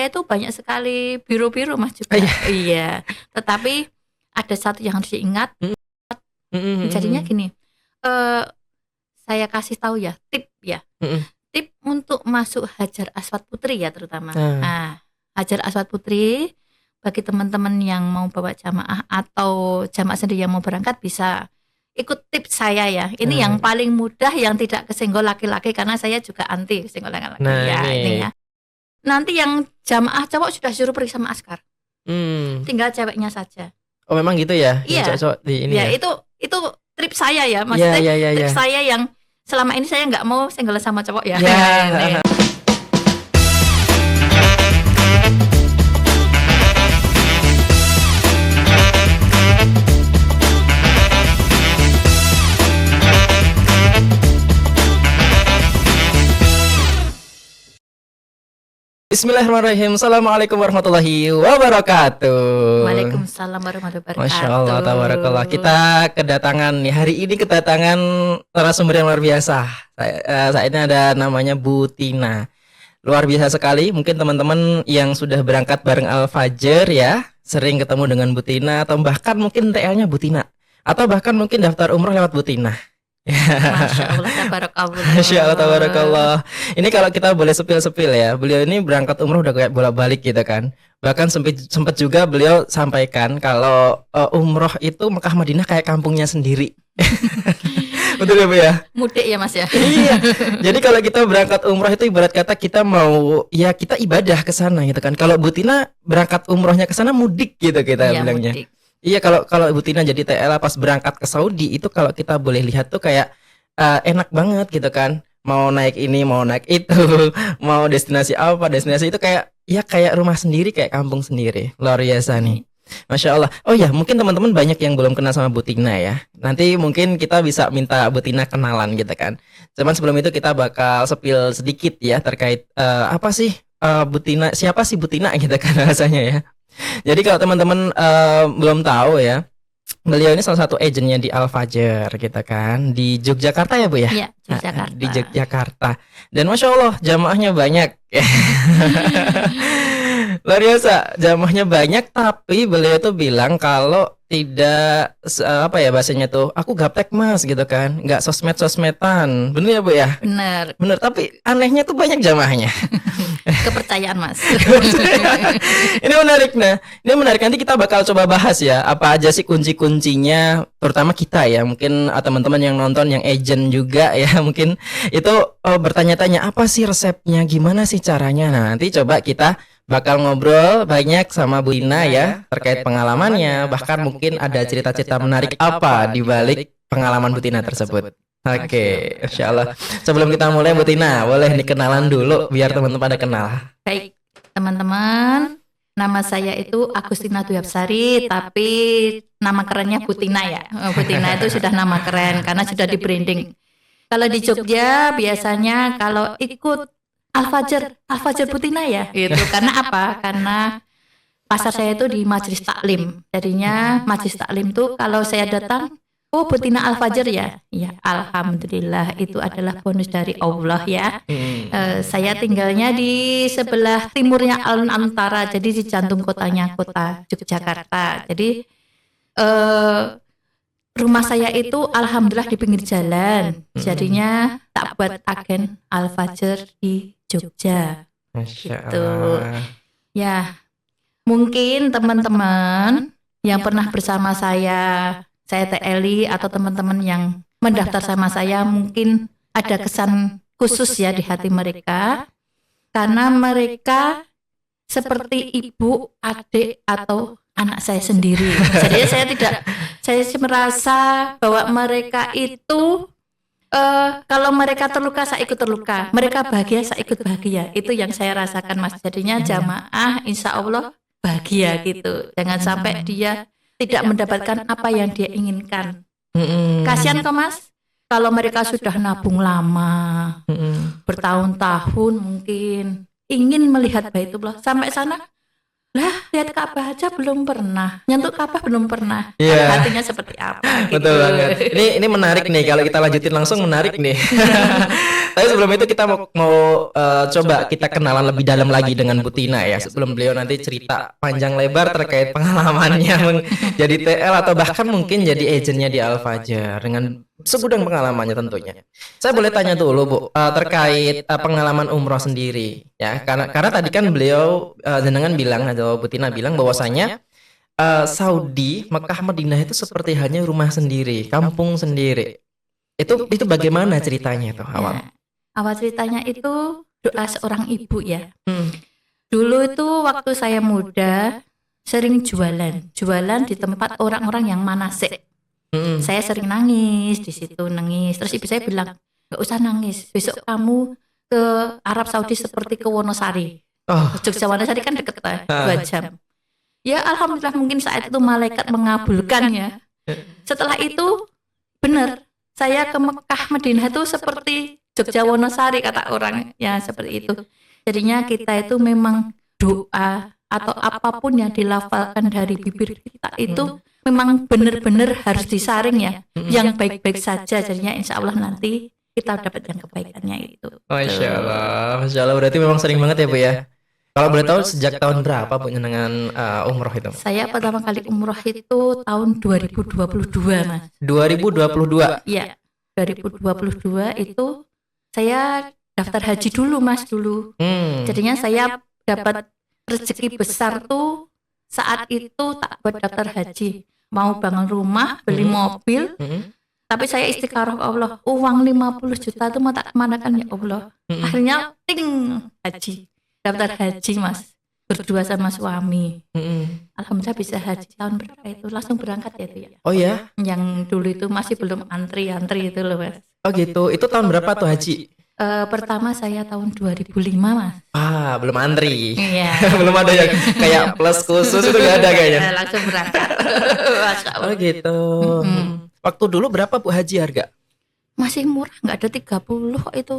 saya itu banyak sekali biru-biru Mas juga. Iya. Iya. Tetapi ada satu yang harus diingat. Jadinya gini, saya kasih tahu ya, tip ya. Tip untuk masuk Hajar Aswad Putri ya terutama. Nah, Hajar Aswad Putri bagi teman-teman yang mau bawa jamaah atau jamaah sendiri yang mau berangkat bisa ikut tips saya ya. Ini yang paling mudah yang tidak kesenggol laki-laki karena saya juga anti kesenggol laki-laki ini ya. Nanti yang jamaah cowok sudah suruh pergi sama askar. Tinggal ceweknya saja. Oh memang gitu ya? Iya. Cowok di ini ya. Itu tip saya ya, maksudnya tip saya yang selama ini saya nggak mau senggol sama cowok ya. Bismillahirrahmanirrahim. Assalamualaikum warahmatullahi wabarakatuh. Waalaikumsalam warahmatullahi wabarakatuh. Masya Allah, tabarakallah. Kita kedatangan nih hari ini narasumber yang luar biasa. Saat ini ada namanya Bu Tina. Luar biasa sekali. Mungkin teman-teman yang sudah berangkat bareng Al-Fajr ya, sering ketemu dengan Bu Tina atau bahkan mungkin TL-nya Bu Tina atau bahkan mungkin daftar umroh lewat Bu Tina. Masya Allah, tabarakallah. Masya Allah, tabarakallah. Ini kalau kita boleh sepil-sepil ya, beliau ini berangkat umroh udah kayak bolak-balik gitu kan. Bahkan sempat juga beliau sampaikan kalau umroh itu Mekah Madinah kayak kampungnya sendiri. Betul ya Bu ya? Mudik ya Mas ya. Iya. Jadi kalau kita berangkat umroh itu ibarat kata kita mau ya kita ibadah ke sana gitu kan. Kalau Bu Tina berangkat umrohnya ke sana mudik gitu kita bilangnya. Mudik. Iya, kalau Bu Tina jadi TL pas berangkat ke Saudi itu kalau kita boleh lihat tuh kayak enak banget gitu kan. Mau naik ini, mau naik itu, mau destinasi itu kayak rumah sendiri, kayak kampung sendiri. Luar biasa nih. Masya Allah. Oh ya, mungkin teman-teman banyak yang belum kenal sama Bu Tina ya. Nanti mungkin kita bisa minta Bu Tina kenalan gitu kan. Cuman sebelum itu kita bakal sepil sedikit ya terkait apa sih Bu Tina, siapa sih Bu Tina gitu kan rasanya ya. Jadi kalau teman-teman belum tahu ya, beliau ini salah satu agennya di Al-Fajr gitu kan, di Yogyakarta ya Bu ya? Iya, Yogyakarta. Di Yogyakarta. Dan Masya Allah jamaahnya banyak. Luar biasa, jamaahnya banyak, tapi beliau tuh bilang kalau tidak apa ya bahasanya tuh, aku gaptek Mas gitu kan, nggak sosmedan. Bener ya Bu ya? Bener, tapi anehnya tuh banyak jamaahnya. Kepercayaan Mas. Ini menarik ini menarik, nanti kita bakal coba bahas ya apa aja sih kunci-kuncinya, terutama kita ya, mungkin teman-teman yang nonton yang agent juga ya, mungkin itu bertanya-tanya apa sih resepnya, gimana sih caranya. Nah nanti coba kita bakal ngobrol banyak sama Bu Tina ya terkait pengalamannya, bahkan mungkin ada cerita-cerita menarik apa di balik pengalaman Bu Tina tersebut. Oke, Insya Allah. Sebelum kita mulai Bu Tina, boleh dikenalan dulu biar teman-teman pada kenal. Baik, teman-teman. Nama saya itu Agustina Dwi Hapsari, tapi nama kerennya Bu Tina ya. Bu Tina itu sudah nama keren karena sudah di branding. Kalau di Jogja biasanya kalau ikut Al-Fajr Bu Tina ya. Gitu. Karena apa? Karena pasar saya itu di Majelis Taklim. Jadinya Majelis Taklim tuh kalau saya datang, oh Bu Tina Al-Fajr ya. Ya, alhamdulillah itu adalah bonus dari Allah ya. Saya tinggalnya di sebelah timurnya alun-alun utara, jadi di jantung kotanya kota Yogyakarta. Jadi rumah saya itu alhamdulillah di pinggir jalan. Jadinya tak buat agen Al-Fajr di Jogja. Masya gitu. Allah. Ya, mungkin teman-teman yang pernah bersama saya TLI atau teman-teman yang mendaftar sama saya mungkin ada kesan khusus ya di hati mereka, karena mereka seperti ibu, adik atau anak saya sendiri. Jadi saya merasa bahwa mereka itu kalau mereka terluka saya ikut terluka, mereka bahagia saya ikut bahagia. Itu yang saya rasakan Mas. Jadinya jamaah insya Allah bahagia gitu. Jangan sampai dia tidak mendapatkan apa yang dia inginkan. Kasihan kok Mas, kalau mereka sudah nabung lama, bertahun-tahun mungkin ingin melihat Baitullah, sampai sana lah lihat Ka'bah aja belum pernah, nyentuh Ka'bah belum pernah. Hatinya seperti apa gitu. Betul banget. Ini menarik nih kalau kita lanjutin langsung, menarik nih. Tapi sebelum itu kita mau coba kita kenalan lebih dalam lagi dengan Bu Tina ya. Sebelum beliau nanti cerita panjang lebar terkait pengalamannya menjadi TL atau bahkan mungkin jadi agennya di Al-Fajar dengan segudang pengalamannya tentunya. Saya boleh tanya dulu Bu terkait pengalaman umroh sendiri ya. Karena tadi kan beliau jenengan bilang atau Bu Tina bilang bahwasanya Saudi, Mekah, Madinah itu seperti hanya rumah sendiri, kampung sendiri. Itu bagaimana ceritanya tuh awal? Ya, awal ceritanya itu doa seorang ibu ya. Hmm. Dulu itu waktu saya muda sering jualan di tempat orang-orang yang manasik. Hmm. Saya sering nangis di situ nangis. Terus ibu saya bilang, nggak usah nangis. Besok kamu ke Arab Saudi seperti ke Wonosari. Oh, Jogja Wonosari kan deket lah, 2 jam. Ya alhamdulillah mungkin saat itu malaikat mengabulkan ya. Setelah itu benar, saya ke Mekah Madinah itu seperti Jogja Wonosari kata orang ya seperti itu. Jadinya kita itu memang doa atau apapun yang dilafalkan dari bibir kita itu memang benar-benar harus disaring ya, yang baik-baik saja. Jadinya insya Allah nanti kita dapat yang kebaikannya itu. Masya Allah berarti memang sering banget ya Bu ya. Kalau boleh tahu sejak tahun berapa Bu dengan umroh itu? Saya pertama kali umroh itu tahun 2022 Mas. 2022. Iya, 2022 itu saya daftar haji dulu Mas dulu. Jadinya saya dapat rezeki besar tuh saat itu tak buat daftar haji. Mau bangun rumah, beli mobil, tapi saya istikharah Allah, uang 50 juta itu mau tak kemanakan ya Allah. Akhirnya ting haji, daftar haji Mas, berdua sama suami. Alhamdulillah bisa haji tahun berapa itu, langsung berangkat ya itu ya. Oh ya? Yang dulu itu masih belum antri itu loh Mas. Oh gitu. Itu tahun berapa tuh haji? Pertama saya tahun 2005 Mas. Belum antri. Iya. Belum ada yang kayak plus khusus itu nggak ada kayaknya. Langsung berangkat. Masya Allah. Oh gitu. Waktu dulu berapa Bu haji harga? Masih murah, nggak ada 30 kok itu.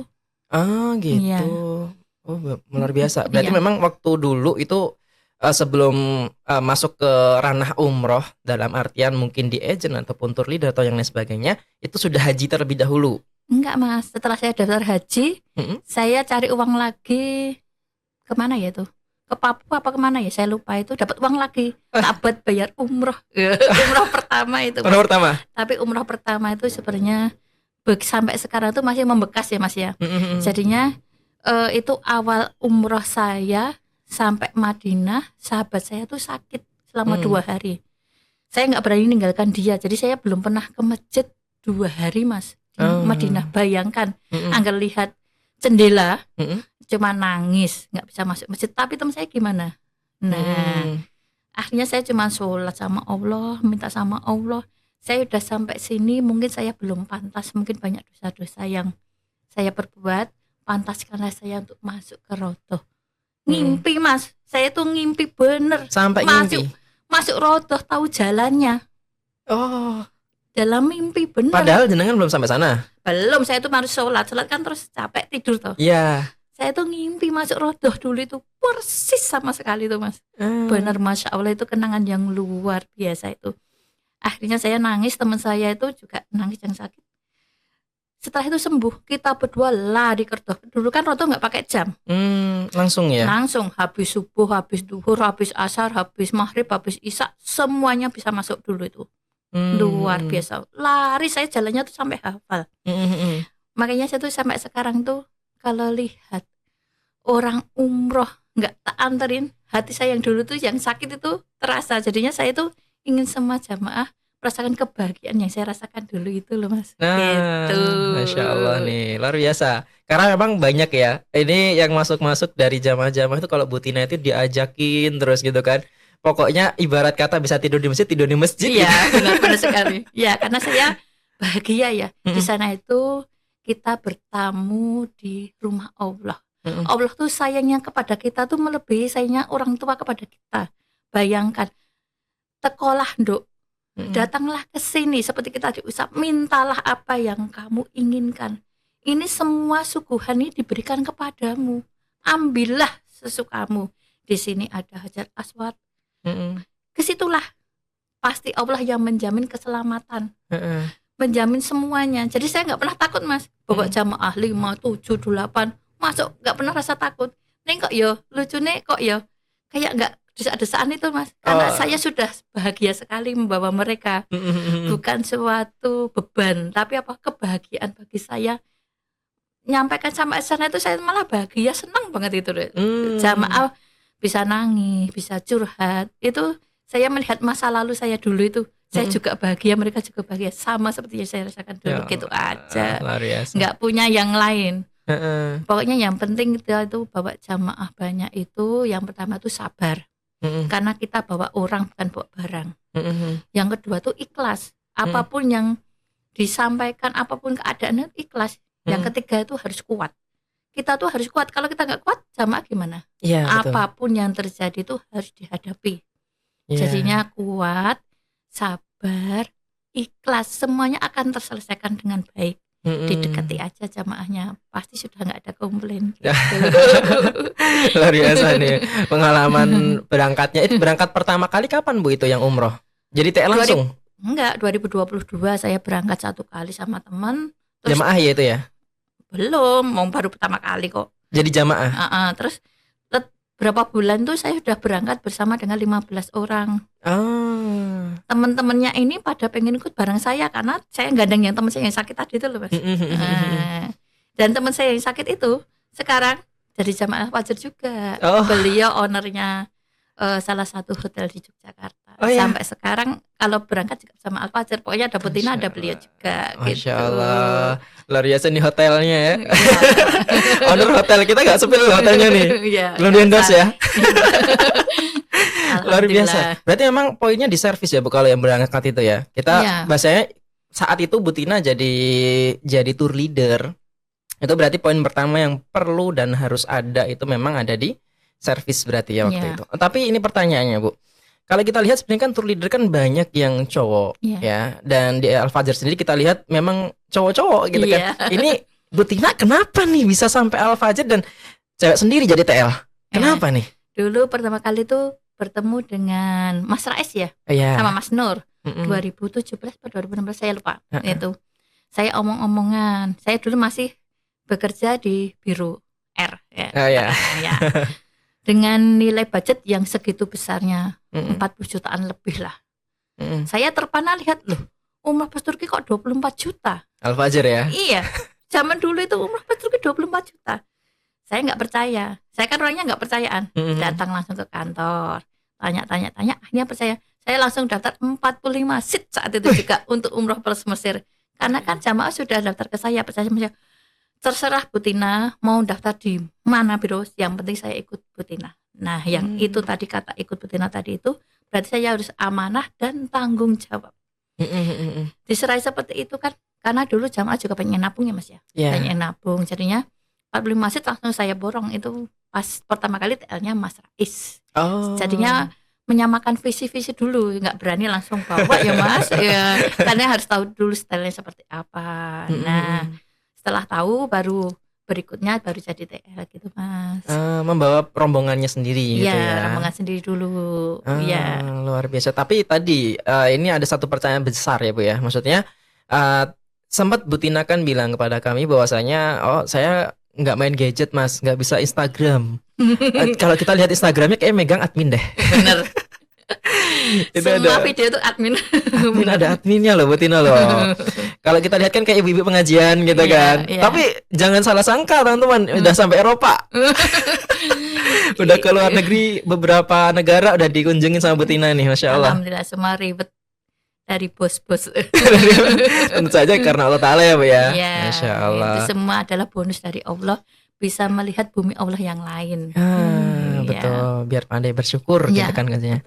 Gitu. Iya. Oh luar biasa. Berarti Iya. memang waktu dulu itu sebelum masuk ke ranah umroh dalam artian mungkin di agent ataupun tour leader atau yang lain sebagainya itu sudah haji terlebih dahulu. Enggak Mas, setelah saya daftar haji, saya cari uang lagi kemana ya tuh? Ke Papua apa kemana ya? Saya lupa itu. Dapat uang lagi, tak buat bayar umroh. Umroh pertama itu. Mas. Umroh pertama. Tapi umroh pertama itu sebenarnya sampai sekarang tuh masih membekas ya Mas ya. Jadinya itu awal umroh saya sampai Madinah, sahabat saya tuh sakit selama 2 hari. Saya nggak berani ninggalkan dia, jadi saya belum pernah ke masjid 2 hari Mas. Madinah, bayangkan, anggar lihat jendela, cuma nangis, nggak bisa masuk masjid. Tapi teman saya gimana? Nah, akhirnya saya cuma sholat sama Allah, minta sama Allah. Saya udah sampai sini, mungkin saya belum pantas, mungkin banyak dosa-dosa yang saya perbuat, pantaskanlah saya untuk masuk ke Rodoh. Ngimpi Mas, saya tuh ngimpi bener. Sampai ngimpi. Masuk Rodoh, tahu jalannya. Oh. Dalam mimpi bener. Padahal jenengan belum sampai sana. Belum, saya tuh harus sholat kan terus capek tidur tuh. Iya. Saya tuh ngimpi masuk Rodoh dulu itu persis sama sekali tuh Mas. Benar Masya Allah itu kenangan yang luar biasa itu. Akhirnya saya nangis, teman saya itu juga nangis yang sakit. Setelah itu sembuh, kita berdua lari ke Rodoh. Dulu kan Rodoh nggak pakai jam. Langsung ya. Langsung habis subuh, habis duhur, habis asar, habis maghrib, habis isya, semuanya bisa masuk dulu itu. Luar biasa. Lari saya jalannya tuh sampai hafal. Makanya saya tuh sampai sekarang tuh kalau lihat orang umroh nggak tak anterin, hati saya yang dulu tuh yang sakit itu terasa. Jadinya saya tuh ingin semua jamaah merasakan kebahagiaan yang saya rasakan dulu itu loh Mas. Gitu. Masya Allah nih, luar biasa. Karena memang banyak ya. Ini yang masuk-masuk dari jamaah-jamaah itu kalau Bu Tina itu diajakin terus gitu kan. Pokoknya ibarat kata bisa tidur di masjid. Iya, benar-benar sekali. Ya, karena saya bahagia ya. Di sana itu kita bertamu di rumah Allah. Allah tuh sayangnya kepada kita tuh melebihi sayangnya orang tua kepada kita. Bayangkan, tekolah nduk, datanglah ke sini seperti kita diusap, mintalah apa yang kamu inginkan. Ini semua suguhan ini diberikan kepadamu. Ambillah sesukamu. Di sini ada Hajar Aswad. Kesitulah pasti Allah yang menjamin keselamatan. menjamin semuanya. Jadi saya nggak pernah takut Mas. Bawa jamaah 5, 7, 8 masuk nggak pernah rasa takut. Neng kok yo lucu nih kok yo kayak nggak desak-desakan itu Mas. Karena saya sudah bahagia sekali membawa mereka. Bukan suatu beban, tapi apa kebahagiaan bagi saya. Nyampaikan sama sana itu saya malah bahagia, senang banget itu. Jamaah bisa nangis, bisa curhat. Itu saya melihat masa lalu saya dulu itu. Saya juga bahagia, mereka juga bahagia, sama seperti yang saya rasakan dulu. Gitu aja. Nggak punya yang lain. Pokoknya yang penting itu bawa jamaah banyak itu. Yang pertama itu sabar. Karena kita bawa orang bukan bawa barang. Yang kedua tuh ikhlas. Apapun yang disampaikan, apapun keadaannya ikhlas. Yang ketiga itu harus kuat. Kita tuh harus kuat. Kalau kita nggak kuat, jamaah gimana? Apapun yang terjadi itu harus dihadapi. Jadinya kuat, sabar, ikhlas. Semuanya akan terselesaikan dengan baik. Didekati aja jamaahnya, pasti sudah nggak ada komplain. Luar biasa nih pengalaman berangkatnya. Itu berangkat pertama kali kapan Bu itu yang umroh? Jadi TL langsung? Enggak, 2022 saya berangkat 1 kali sama teman. Jamaah ya itu ya? Belum, mau baru pertama kali kok. Jadi jamaah? Terus berapa bulan tuh saya sudah berangkat bersama dengan 15 orang. Teman-temannya ini pada pengen ikut bareng saya karena saya gandeng yang teman saya yang sakit tadi itu loh Mas. Dan teman saya yang sakit itu sekarang jadi jamaah Al-Fajr juga. Beliau ownernya salah satu hotel di Yogyakarta. Sampai sekarang kalau berangkat juga sama Al-Fajr, pokoknya ada Butina, ada beliau juga. Masya Allah, luar biasa nih hotelnya ya. Owner hotel kita nggak sepi loh hotelnya nih. Belum di-endorse ya. Luar biasa. Berarti memang poinnya di servis ya Bu kalau yang berangkat itu ya. Kita bahasanya saat itu Butina jadi tour leader. Itu berarti poin pertama yang perlu dan harus ada itu memang ada di servis berarti ya waktu itu. Tapi ini pertanyaannya Bu. Kalau kita lihat sebenarnya kan tour leader kan banyak yang cowok ya. Dan di Al-Fajr sendiri kita lihat memang cowok-cowok gitu kan. Ini Butina kenapa nih bisa sampai Al-Fajr dan cewek sendiri jadi TL? Kenapa nih? Dulu pertama kali tuh bertemu dengan Mas Rais ya, sama Mas Nur. 2017 atau 2016 saya lupa. Itu saya omong-omongan. Saya dulu masih bekerja di Biro R ya. Dengan nilai budget yang segitu besarnya, 40 jutaan lebih lah. Saya terpana lihat loh, umrah pas Turki kok 24 juta. Al-Fajr ya? Iya. Zaman dulu itu umrah pas Turki 24 juta. Saya nggak percaya. Saya kan orangnya nggak percayaan. Datang langsung ke kantor, tanya, akhirnya percaya. Saya langsung daftar 45 seat saat itu juga untuk umroh plus Mesir. Karena kan jamaah sudah daftar ke saya, percaya sama saya. Terserah Butina mau daftar di mana biro, yang penting saya ikut Butina. Nah, yang itu tadi kata ikut Butina tadi itu berarti saya harus amanah dan tanggung jawab. Diserai seperti itu kan, karena dulu jamaah juga pengen nabung ya Mas ya. Pengen nabung, jadinya 45 seat langsung saya borong. Itu pas pertama kali TL-nya Mas Rais. Jadinya menyamakan visi-visi dulu, nggak berani langsung bawa ya Mas ya, karena harus tahu dulu stylenya seperti apa. Nah, setelah tahu baru berikutnya baru jadi TL gitu Mas. Membawa rombongannya sendiri gitu ya. Rombongan sendiri dulu. Luar biasa. Tapi tadi ini ada satu pertanyaan besar ya Bu ya. Maksudnya sempat Butina kan bilang kepada kami bahwasanya saya nggak main gadget Mas, nggak bisa Instagram. Kalau kita lihat Instagramnya kayak megang admin deh. Bener. Semua video itu admin ada adminnya loh Butina loh. Kalau kita lihat kan kayak ibu-ibu pengajian gitu kan. Tapi jangan salah sangka teman-teman, udah sampai Eropa. Udah ke luar negeri, beberapa negara udah dikunjungin sama Butina nih, Masya Allah. Alhamdulillah, semua ribet dari bos-bos. Tentu saja karena Allah Ta'ala ya Bu ya. Masya Allah. Itu semua adalah bonus dari Allah, bisa melihat bumi Allah yang lain. Betul, biar pandai bersyukur gitu kan katanya.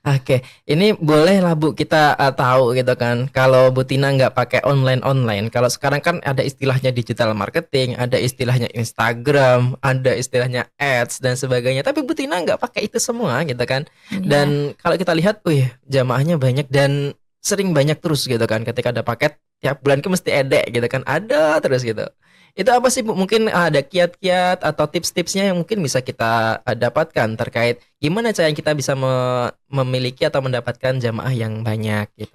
Oke, ini boleh lah Bu kita tahu gitu kan, kalau Butina nggak pakai online. Kalau sekarang kan ada istilahnya digital marketing, ada istilahnya Instagram, ada istilahnya ads dan sebagainya. Tapi Butina nggak pakai itu semua gitu kan. Dan kalau kita lihat, jamaahnya banyak dan sering banyak terus gitu kan. Ketika ada paket tiap bulan ke mesti edek gitu kan, ada terus gitu. Itu apa sih Bu? Mungkin ada kiat-kiat atau tips-tipsnya yang mungkin bisa kita dapatkan terkait gimana cara kita bisa memiliki atau mendapatkan jamaah yang banyak gitu.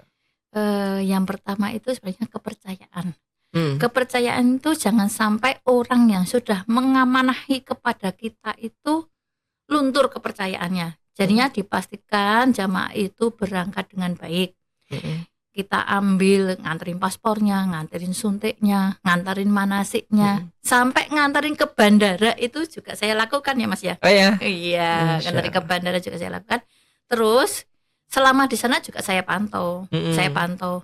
Yang pertama itu sebenarnya kepercayaan. Hmm. Kepercayaan itu jangan sampai orang yang sudah mengamanahi kepada kita itu luntur kepercayaannya. Jadinya dipastikan jamaah itu berangkat dengan baik. Kita ambil, nganterin paspornya, nganterin suntiknya, nganterin manasiknya, sampai nganterin ke bandara itu juga saya lakukan ya Mas ya. Oh ya. Iya, nganterin ke bandara juga saya lakukan. Terus selama di sana juga saya pantau. Saya pantau.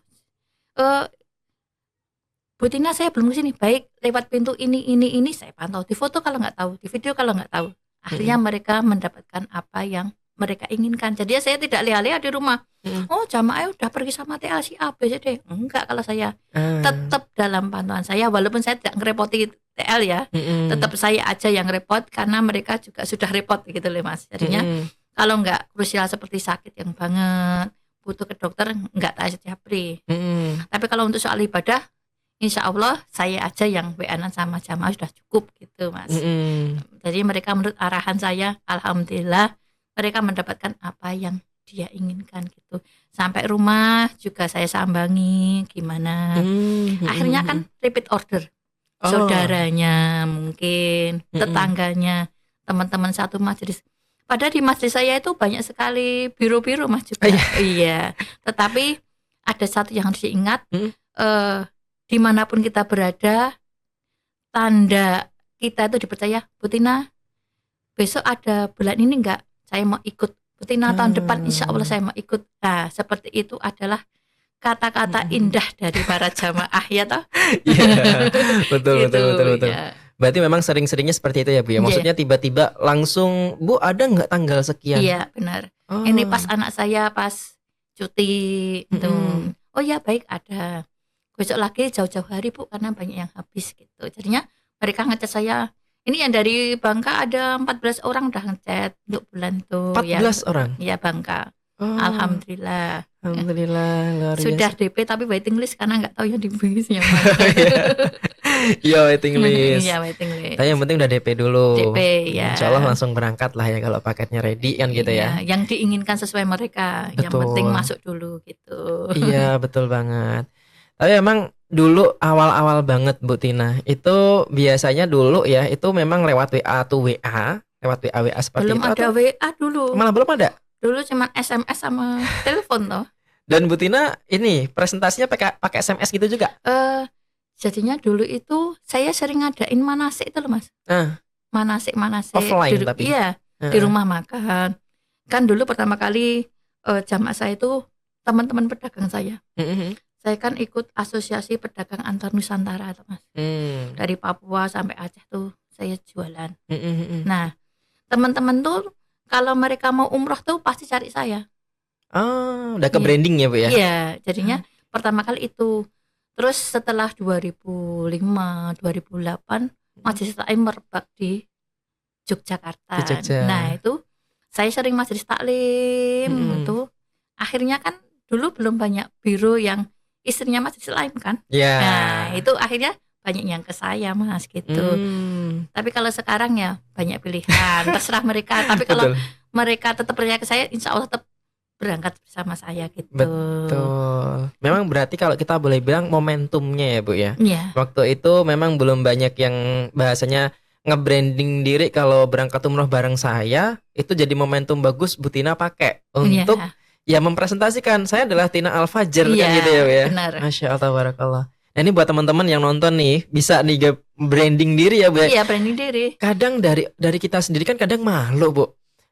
Bu Tina saya belum kesini, baik lewat pintu ini saya pantau, di foto kalau nggak tahu, di video kalau nggak tahu. Akhirnya mereka mendapatkan apa yang mereka inginkan. Jadi saya tidak leha-leha di rumah. Oh jamaah udah pergi sama TA si A B C D. Enggak, kalau saya tetap dalam pantauan saya, walaupun saya tidak ngerepoti TL ya, tetap saya aja yang repot karena mereka juga sudah repot gitu loh Mas. Jadinya kalau nggak krusial seperti sakit yang banget, butuh ke dokter, nggak tak japri. Tapi kalau untuk soal ibadah, insya Allah saya aja yang WA-an sama jamaah sudah cukup gitu Mas. Jadi mereka menurut arahan saya, alhamdulillah mereka mendapatkan apa yang dia inginkan gitu. Sampai rumah juga saya sambangi gimana. Akhirnya kan repeat order. Saudaranya mungkin, tetangganya, teman-teman satu majelis. Padahal di majelis saya itu banyak sekali biru-biru Mas juga. Iya. Tetapi ada satu yang harus diingat, dimanapun kita berada, tanda kita itu dipercaya. Bu Tina, besok ada bulan ini enggak? Saya mau ikut. Bu Tina, tahun depan insya Allah saya mau ikut. Nah, seperti itu adalah kata-kata indah dari para jamaah ya toh. Iya, betul. Ya. Berarti memang sering-seringnya seperti itu ya Bu ya. Maksudnya tiba-tiba langsung, Bu ada nggak tanggal sekian? Iya benar. Ini pas anak saya pas cuti itu. Oh ya baik, ada. Besok lagi jauh-jauh hari Bu, karena banyak yang habis gitu. Jadinya mereka ngechat saya. Ini yang dari Bangka ada 14 orang udah ngechat untuk bulan itu. 14 orang? Iya Bangka. Alhamdulillah. Luar biasa. Sudah DP tapi waiting list karena nggak tahu yang di bis yang mana. Iya waiting list. Iya waiting list. Tapi yang penting udah DP dulu. DP ya. Insya Allah langsung berangkat lah ya kalau paketnya ready kan gitu ya. Yang diinginkan sesuai mereka. Betul. Yang penting masuk dulu gitu. Iya betul banget. Tapi emang dulu awal-awal banget Bu Tina itu biasanya dulu ya itu memang lewat WA atau WA, lewat WA seperti belum itu. Belum ada atau WA dulu. Malah belum ada. Dulu cuma SMS sama telepon toh. Dan Bu Tina ini presentasinya pakai SMS gitu juga? Jadinya dulu itu saya sering ngadain manasik itu loh Mas. Manasik offline di, tapi. Iya, di rumah makan. Kan dulu pertama kali jamaah saya itu teman-teman pedagang saya. Saya kan ikut asosiasi pedagang antar Nusantara tuh Mas. Dari Papua sampai Aceh tuh saya jualan. Nah, teman-teman tuh kalau mereka mau umroh tuh pasti cari saya. Udah ke branding ya Bu ya? Iya, jadinya pertama kali itu. Terus setelah 2005, 2008 Majelis Taklim merebak di Yogyakarta. Nah itu saya sering Majelis Taklim itu. Akhirnya kan dulu belum banyak biro yang istrinya Majelis Taklim kan. Nah itu akhirnya banyak yang ke saya Mas gitu. Tapi kalau sekarang ya banyak pilihan, terserah mereka. Tapi kalau mereka tetap percaya ke saya, insya Allah tetap berangkat bersama saya gitu. Betul. Memang berarti kalau kita boleh bilang momentumnya ya Bu ya. Iya. Waktu itu memang belum banyak yang bahasanya nge-branding diri kalau berangkat umroh bareng saya, itu jadi momentum bagus Bu Tina pakai untuk ya mempresentasikan saya adalah Tina Al-Fajr kan gitu ya Bu ya. Benar. Masya Allah tabarakallah. Nah ini buat teman-teman yang nonton nih bisa nih branding diri ya Bu ya. Iya branding diri. Kadang dari kita sendiri kan kadang malu Bu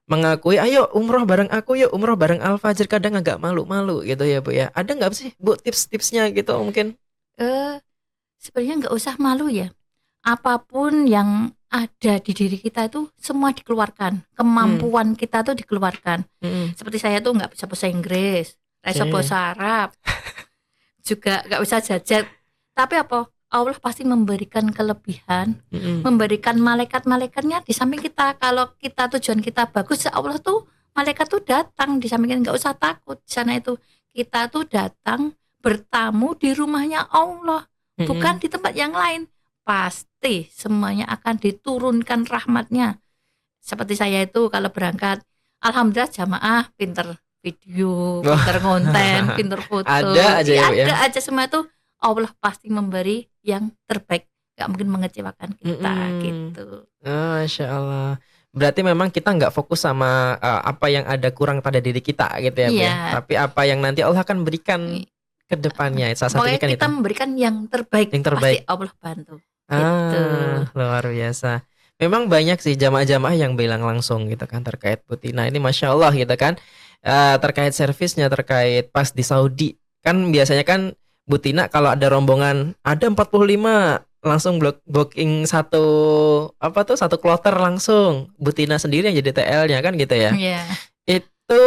mengakui ayo umroh bareng aku yuk, umroh bareng Al-Fajr, kadang agak malu-malu gitu ya Bu ya. Ada nggak sih Bu tips-tipsnya gitu mungkin? Sebenarnya nggak usah malu ya. Apapun yang ada di diri kita itu semua dikeluarkan. Kemampuan kita tuh dikeluarkan. Seperti saya tuh nggak bisa bahasa Inggris, nggak bisa bahasa Arab, juga nggak bisa jajet. Tapi apa? Allah pasti memberikan kelebihan, memberikan malaikat-malaikatnya di samping kita. Kalau kita tujuan kita bagus, Allah tuh malaikat tuh datang di samping kita, nggak usah takut. Di sana itu kita tuh datang bertamu di rumahnya Allah, bukan di tempat yang lain. Pasti semuanya akan diturunkan rahmatnya. Seperti saya itu kalau berangkat, alhamdulillah jamaah pinter video, Wah. pinter konten, pinter foto. Ada aja ya, Bu, ya. Ada aja semua itu Allah pasti memberi yang terbaik. Gak mungkin mengecewakan kita gitu. Masya Allah. Berarti memang kita nggak fokus sama apa yang ada kurang pada diri kita gitu ya, Bu, ya. Iya. Tapi apa yang nanti Allah akan berikan ke depannya. Salah satunya Pokoknya kan kita itu. memberikan yang terbaik. Yang terbaik. Pasti Allah bantu. Gitu. Luar biasa. Memang banyak sih jamaah-jamaah yang bilang langsung gitu kan terkait Bu Tina ini, Masya Allah gitu kan. Terkait servisnya, terkait pas di Saudi. Kan biasanya kan Bu Tina kalau ada rombongan ada 45 langsung booking satu kloter langsung. Bu Tina sendiri yang jadi TL-nya kan gitu ya. Iya. Itu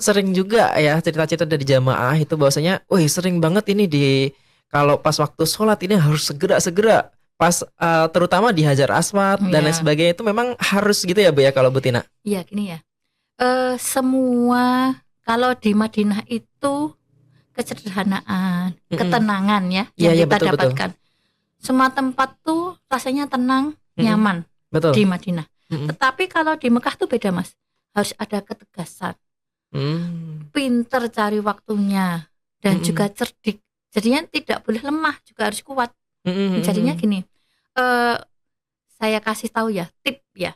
sering juga ya cerita-cerita dari jamaah itu bahwasanya, wih sering banget ini kalau pas waktu sholat ini harus segera pas terutama di Hajar Aswad dan Iya. lain sebagainya itu memang harus gitu ya Bu ya kalau Bu Tina. Iya gini ya. Semua kalau di Madinah itu kesederhanaan, ketenangan ya Iya, yang iya, kita betul, betul. dapatkan. Semua tempat tuh rasanya tenang, nyaman Betul. di Madinah. Mm-mm. Tetapi kalau di Mekah tuh beda Mas. Harus ada ketegasan, pinter cari waktunya dan juga cerdik. Jadinya tidak boleh lemah, juga harus kuat. Jadinya gini, saya kasih tahu ya tip ya.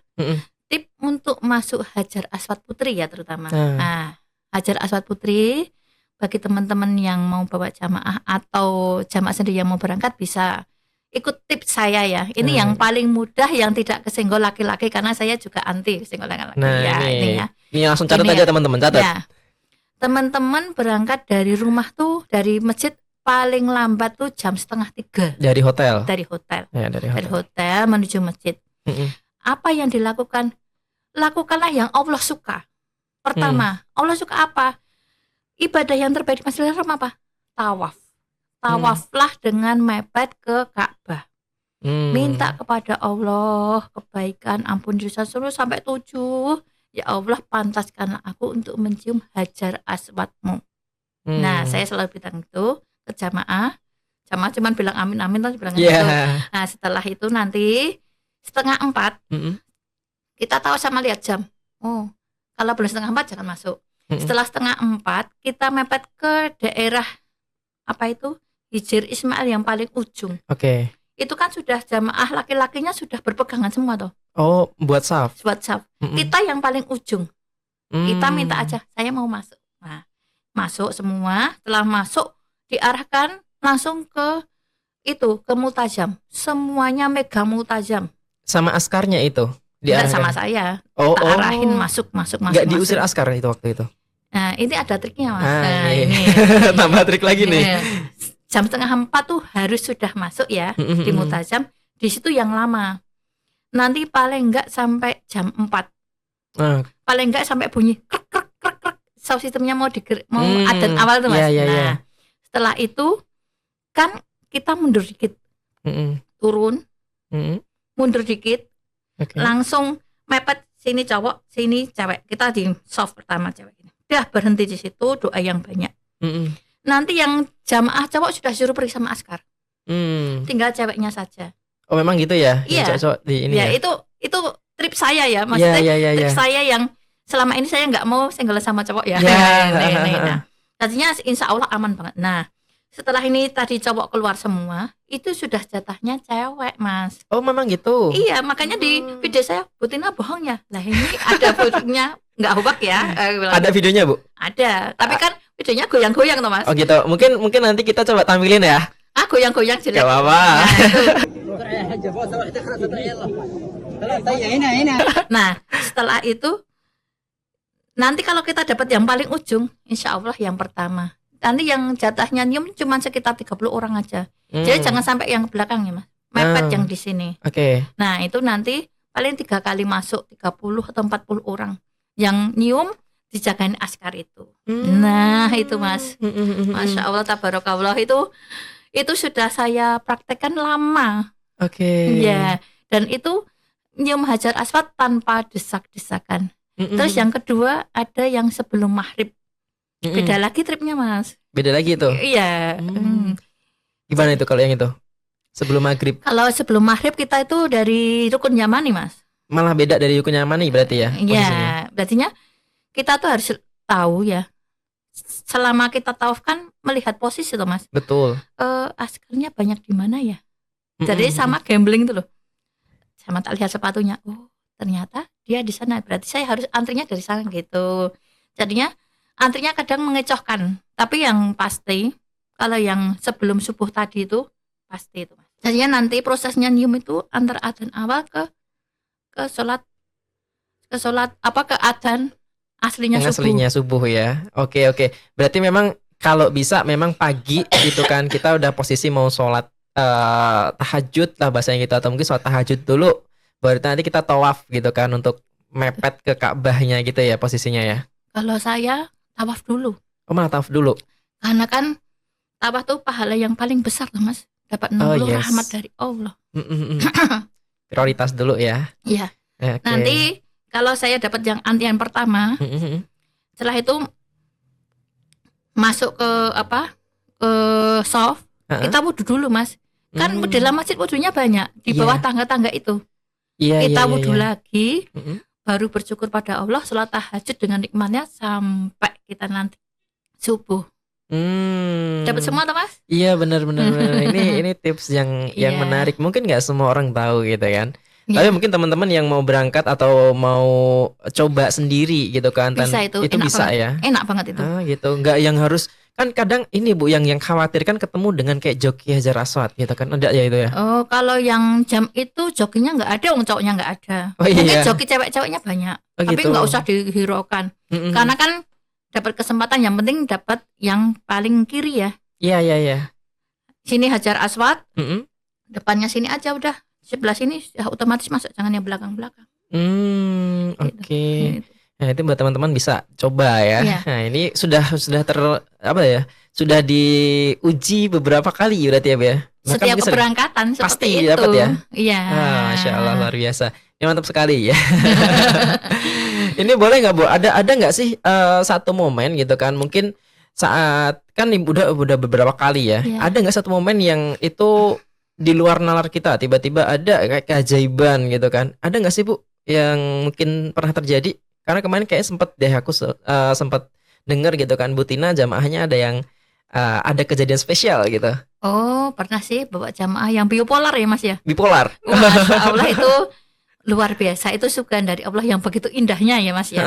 Tip untuk masuk Hajar Aswad Putri ya terutama. Nah, Hajar Aswad Putri bagi teman-teman yang mau bawa jamaah atau jamaah sendiri yang mau berangkat bisa ikut tips saya ya. Ini yang paling mudah yang tidak kesenggol laki-laki karena saya juga anti kesenggol laki-laki. Nah, ya, ini. ya. Ini langsung catat Ini aja ya. teman-teman, catat. Ya. Teman-teman berangkat dari rumah tuh dari masjid paling lambat tuh jam 2:30 Dari hotel. dari hotel. Ya, dari Dari hotel. hotel menuju masjid. Apa yang dilakukan? Lakukanlah yang Allah suka. Pertama, Allah suka apa? Ibadah yang terbaik di Masjidil Haram apa? Tawaf. Tawaflah dengan mepet ke Ka'bah. Minta kepada Allah kebaikan, ampun dosa seluruh sampai 7. Ya Allah, pantaskanlah aku untuk mencium Hajar Aswadmu. Nah, saya selalu bilang itu ke jamaah. Jamaah cuman bilang amin amin terus bilang gitu. Nah, setelah itu nanti 3:30 kita tahu sama lihat jam. Oh, kalau belum 3:30 jangan masuk. Setelah 3:30 kita mepet ke daerah apa itu? Hijir Ismail yang paling ujung. Oke. Itu kan sudah jamaah laki-lakinya sudah berpegangan semua toh. Oh, buat saf. Buat saf. Kita yang paling ujung. Kita minta aja, saya mau masuk. Nah, masuk semua. Setelah masuk diarahkan langsung ke itu, ke multajam. Semuanya megang multajam. Sama askarnya itu Enggak diarahkan. sama saya. Oh, Tak arahin masuk. Nggak diusir askar itu waktu itu. Nah, ini ada triknya Mas. Nah, ini. Tambah trik lagi nih. Jam 3:30 tuh harus sudah masuk ya di multajam. Di situ yang lama. Nanti paling enggak sampai jam 4. Paling enggak sampai bunyi krek krek krek krek. Sound sistemnya mau adzan awal tuh Mas. Nah, setelah itu kan kita mundur dikit. Turun. Mundur dikit. Langsung mepet sini cowok, sini cewek. Kita di soft pertama cewek ini. Udah berhenti di situ, doa yang banyak. Nanti yang jamaah cowok sudah suruh pergi sama askar. Tinggal ceweknya saja. Oh, memang gitu ya? Iya. Cowok di ini ya. Itu trip saya ya, maksudnya trip saya yang selama ini saya nggak mau single sama cowok ya. Nah, tadinya insya Allah aman banget. Nah, setelah ini tadi cowok keluar semua, itu sudah jatahnya cewek Mas. Oh, memang gitu? Iya, makanya di video saya, Bu Tina bohong ya. Lah ini ada fotonya, nggak hubak ya. Ada videonya Bu? Ada, tapi kan videonya goyang-goyang tuh Mas. Oh gitu, mungkin nanti kita coba tampilin ya. Goyang-goyang jelek. Gak apa-apa. Nah, setelah itu nanti kalau kita dapat yang paling ujung, insya Allah yang pertama. Nanti yang jatahnya nyium cuma sekitar 30 orang aja. Jadi jangan sampai yang belakangnya Mas. Mepet yang di sini. Oke. Nah, itu nanti paling 3 kali masuk 30 atau 40 orang. Yang nyium dijagain askar itu. Nah, itu Mas. Masya Allah tabarakallah itu sudah saya praktekkan lama. Oke. Ya, dan itu nyium Hajar Aswad tanpa desak-desakan. Terus yang kedua ada yang sebelum maghrib. Beda lagi tripnya Mas. Beda lagi itu? Iya. Gimana itu kalau yang itu? Sebelum maghrib? Kalau sebelum maghrib kita itu dari rukun Yamani Mas. Malah beda dari rukun Yamani berarti ya? Iya, berartinya kita tuh harus tahu ya. selama kita tawaf kan melihat posisi tuh Mas. Betul. Askernya banyak di mana ya? Jadi sama gambling tuh loh. Sama tak lihat sepatunya. Oh, ternyata dia di sana. Berarti saya harus antrinya dari sana gitu. Jadinya antrinya kadang mengecohkan. Tapi yang pasti kalau yang sebelum subuh tadi itu pasti itu. Jadinya nanti prosesnya nyium itu antar adzan awal ke sholat ke adzan aslinya Yang subuh. aslinya subuh ya. Oke. Berarti memang kalau bisa memang pagi gitu kan kita udah posisi mau sholat tahajud lah bahasanya gitu, atau mungkin sholat tahajud dulu baru nanti kita tawaf gitu kan untuk mepet ke Ka'bahnya gitu ya posisinya ya. Kalau saya tawaf dulu. Oh, malah tawaf dulu. Karena kan tawaf tuh pahala yang paling besar tuh Mas. Dapat 60 yes. rahmat dari Allah. Prioritas dulu ya. Iya. Okay. Nanti kalau saya dapat yang antrian pertama, setelah itu masuk ke shaf, kita wudhu dulu Mas. Kan di dalam masjid wudhunya banyak di bawah tangga-tangga itu. Kita wudhu lagi, baru bersyukur pada Allah, sholat tahajud dengan nikmatnya sampai kita nanti subuh. Dapat semua tuh Mas? Iya benar. Ini tips yang menarik. Mungkin nggak semua orang tahu gitu kan. Tapi mungkin teman-teman yang mau berangkat atau mau coba sendiri gitu kan, bisa itu bisa banget. Ya. Enak banget itu. Gitu. Nggak yang harus, kan kadang ini Bu yang khawatir kan ketemu dengan kayak joki Hajar Aswad gitu kan, ada ya itu ya. Oh, kalau yang jam itu jokinya nggak ada, cowoknya nggak ada. Iya. Mungkin joki cewek-ceweknya banyak, tapi nggak usah dihiraukan. Karena kan dapat kesempatan, yang penting dapat yang paling kiri ya. Iya. Sini Hajar Aswad, depannya sini aja udah, sebelah sini ya otomatis masuk, jangan yang belakang-belakang. Oke. Nah, itu buat teman-teman bisa coba ya. Iya. Nah, ini sudah sudah diuji beberapa kali berarti ya, Bu ya. Setiap keberangkatan pasti seperti itu. Dapat ya. Iya. Masya Allah, luar biasa. Ini mantap sekali ya. Ini boleh nggak Bu? Ada nggak sih satu momen gitu kan? Mungkin saat kan udah beberapa kali ya. Iya. Ada nggak satu momen yang itu di luar nalar kita, tiba-tiba ada kayak keajaiban gitu kan? Ada nggak sih Bu yang mungkin pernah terjadi? Karena kemarin kayak sempet deh aku sempet denger gitu kan, Bu Tina jamaahnya ada yang ada kejadian spesial gitu. Oh, pernah sih bawa jamaah yang bipolar ya Mas ya? Bipolar. Masya Allah, itu luar biasa. Itu sugan dari Allah yang begitu indahnya ya Mas ya.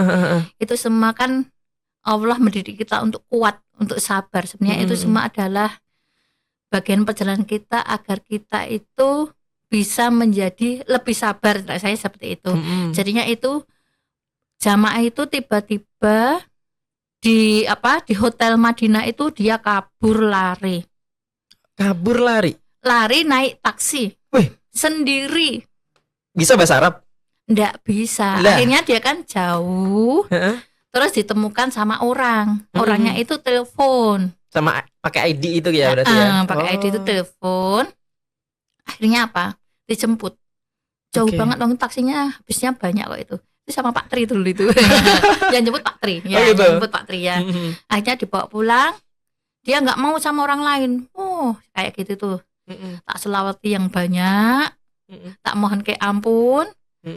Itu semua kan Allah mendidik kita untuk kuat, untuk sabar. Sebenarnya itu semua adalah bagian perjalanan kita agar kita itu bisa menjadi lebih sabar. Saya seperti itu. Jadinya itu jamaah itu tiba-tiba di hotel Madinah itu dia kabur lari naik taksi. Wih. Sendiri. Bisa bahasa Arab? Nggak bisa. Akhirnya dia kan jauh. Terus ditemukan sama orangnya itu telepon sama pakai ID itu ya berarti ya. Pakai ID itu telepon. Akhirnya apa, dijemput jauh banget, taksinya habisnya banyak kok itu sama Pak Tri dulu itu. Yang jemput Pak Tri ya, gitu. jemput Pak Tri ya. Akhirnya dibawa pulang, dia nggak mau sama orang lain. Kayak gitu tuh. Tak selawati yang banyak, tak mohon ke ampun.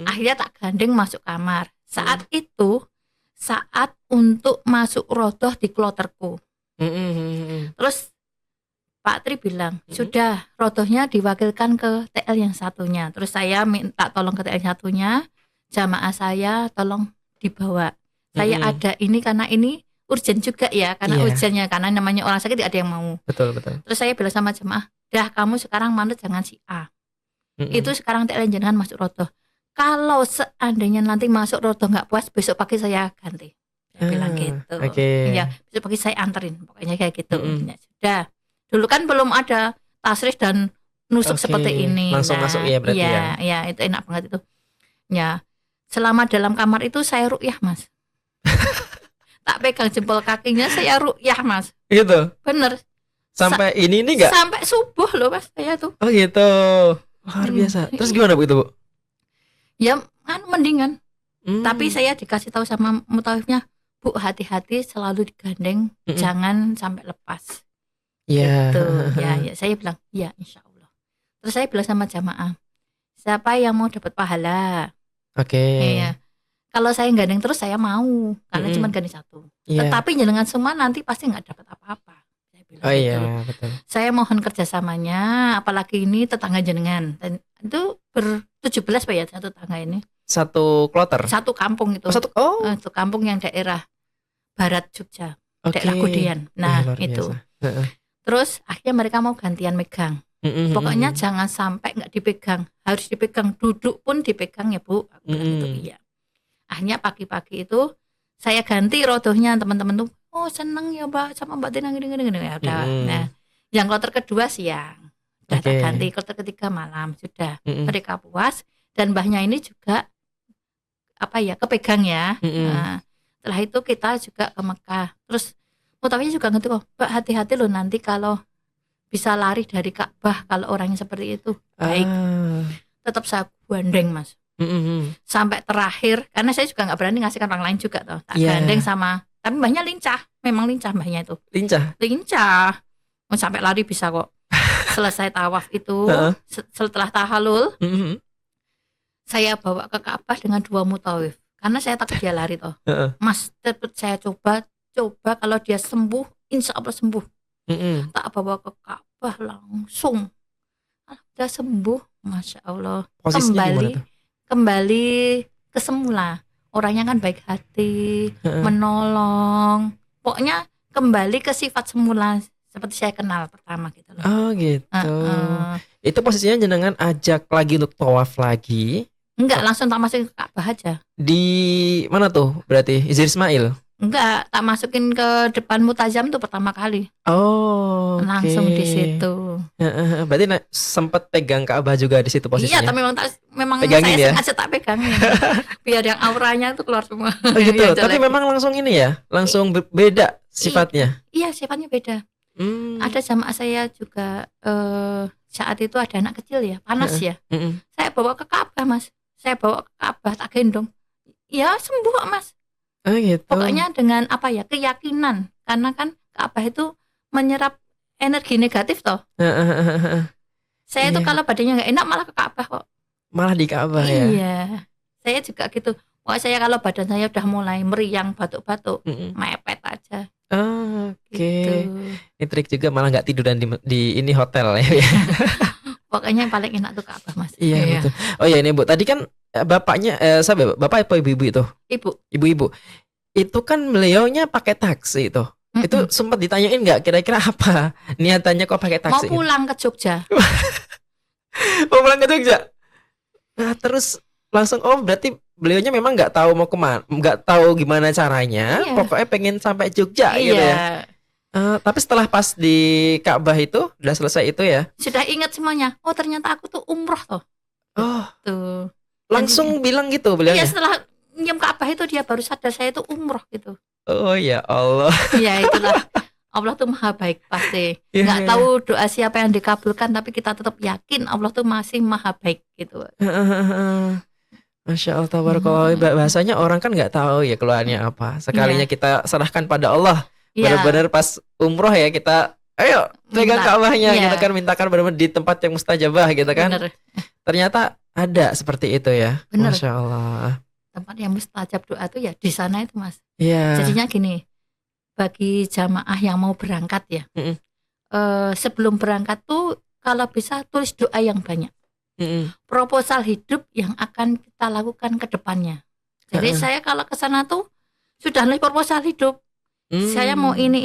Akhirnya tak gandeng masuk kamar. Saat itu saat untuk masuk rodoh di kloterku. Terus Pak Tri bilang, sudah rodohnya diwakilkan ke TL yang satunya. Terus saya minta tolong ke TL yang satunya, jamaah saya tolong dibawa. Saya ada ini karena ini urgent juga ya, karena urgentnya, karena namanya orang sakit tidak ada yang mau. Betul. Terus saya bilang sama jemaah, dah kamu sekarang manut jangan si A. Itu sekarang TL jangan masuk rodoh. Kalau seandainya nanti masuk rodoh nggak puas, besok pagi saya ganti. Saya bilang gitu. Ya, besok pagi saya anterin, pokoknya kayak gitu. Ya, sudah. Dulu kan belum ada tasrih dan nusuk seperti ini. Langsung masuk ya berarti ya. Iya, itu enak banget itu. Ya, selama dalam kamar itu saya ruqyah Mas. Tak pegang jempol kakinya, saya ruqyah Mas. Gitu. Bener. Sampai ini enggak? Sampai subuh loh Mas saya tuh. Oh gitu. Luar biasa. Terus gimana Bu itu Bu? Ya kan mendingan. Tapi saya dikasih tahu sama mutawifnya, Bu hati-hati selalu digandeng, jangan sampai lepas. Gitu. Ya, saya bilang, ya insya Allah. Terus saya bilang sama jamaah, siapa yang mau dapat pahala? Iya. kalau saya gandeng terus saya mau, karena Mm-mm. cuma gandeng satu. Iya. Tetapi jenengan semua nanti pasti nggak dapat apa-apa. Saya bilang Oh gitu. iya, betul. Saya mohon kerjasamanya, apalagi ini tetangga jenengan. Dan itu ber-17 Pak ya, satu tetangga ini. Satu kloter. Satu kampung itu. Itu kampung yang daerah barat Jogja, daerah Kudian. Nah, itu. Terus akhirnya mereka mau gantian megang. Pokoknya jangan sampai nggak dipegang, harus dipegang, duduk pun dipegang ya Bu. Aku bilang gitu, iya. Akhirnya pagi-pagi itu saya ganti rodohnya, teman-teman tuh, oh seneng ya Mbak sama Mbak Tina gini ya udah. Nah, yang kloter kedua siang, udah tak ganti, kloter ketiga malam, sudah. Mereka puas dan mbahnya ini juga kepegang ya. Nah, setelah itu kita juga ke Mekah. Terus mutawanya juga ngerti kok, Mbak hati-hati loh nanti kalau bisa lari dari Ka'bah kalau orangnya seperti itu. Baik. Tetap saya gandeng Mas. Sampai terakhir, karena saya juga nggak berani ngasihkan orang lain juga toh. Tak gandeng sama, tapi mbahnya lincah, memang lincah mbahnya itu. Lincah. Sampai lari bisa kok. Selesai tawaf itu, setelah tahallul, saya bawa ke Ka'bah dengan 2 mutawif. Karena saya takut dia lari toh. Mas, saya coba kalau dia sembuh, insya Allah sembuh. Tak bawa ke Ka'bah langsung. Udah sembuh, Masya Allah. Kembali ke semula. Orangnya kan baik hati, menolong. Pokoknya kembali ke sifat semula seperti saya kenal pertama gitu loh. Oh gitu. Itu posisinya jenengan ajak lagi untuk tawaf lagi? Enggak, langsung tak masukin ke Ka'bah aja. Di mana tuh berarti? Izir Ismail? Enggak, tak masukin ke depan Mutazam tuh pertama kali. Oh, langsung di situ. Berarti sempat pegang Ka'bah juga di situ posisinya. Iya, tapi memang pegangin saya ya? sengaja tak pegangin. Biar yang auranya itu keluar semua. Oh gitu. Tapi memang langsung ini ya, langsung beda sifatnya. Iya, sifatnya beda. Ada jamaah saya juga saat itu ada anak kecil ya, panas ya. Saya bawa ke Ka'bah Mas. Saya bawa ke Ka'bah, tak gendong. Ya sembuh Mas. Oh gitu. Pokoknya dengan keyakinan, karena kan Ka'bah itu menyerap energi negatif toh. Saya itu kalau badannya nggak enak malah ke Ka'bah kok. Malah di Ka'bah ya. Iya. Saya juga gitu. Wah, saya kalau badan saya udah mulai meriang, batuk-batuk, mepet aja. Oke. Gitu. Ini trik juga, malah nggak tiduran di ini hotel ya. Pokoknya yang paling enak tuh Ka'bah Mas. Iya betul. Oh ya ini Bu, tadi kan bapaknya bapak apa ibu itu? Ibu. Itu kan beliaunya pakai taksi itu. Itu sempat ditanyain nggak kira-kira apa niatannya kok pakai taksi? Mau pulang ke Jogja. Mau pulang ke Jogja. Nah, terus langsung berarti beliaunya memang nggak tahu mau kemana, nggak tahu gimana caranya. Iya. Pokoknya pengen sampai Jogja gitu ya. Tapi setelah pas di Ka'bah itu udah selesai itu ya. Sudah ingat semuanya. Oh ternyata aku tuh umroh toh. Oh. Tuh. Langsung bilang gitu beliaunya. Iya, setelah nyium Ka'bah itu dia baru sadar saya itu umroh gitu. Oh ya Allah. Iya itulah. Allah tuh maha baik pasti. Nggak tahu doa siapa yang dikabulkan, tapi kita tetap yakin Allah tuh masih maha baik gitu. Masya Allah, tabarakallah. Bahasanya orang kan nggak tahu ya keluarnya apa. Sekalinya kita serahkan pada Allah. Benar-benar pas umroh ya kita, ayo pegang Ka'bahnya gitu kan, mintakan benar-benar di tempat yang mustajabah gitu kan. Bener. Ternyata ada seperti itu ya. Bener. Masya Allah. Tempat yang mustajab doa tuh ya di sana itu Mas. Iya. Jadinya gini, bagi jamaah yang mau berangkat ya, sebelum berangkat tuh kalau bisa tulis doa yang banyak. Proposal hidup yang akan kita lakukan ke depannya. Jadi saya kalau ke sana tuh sudah nulis proposal hidup. Saya mau ini.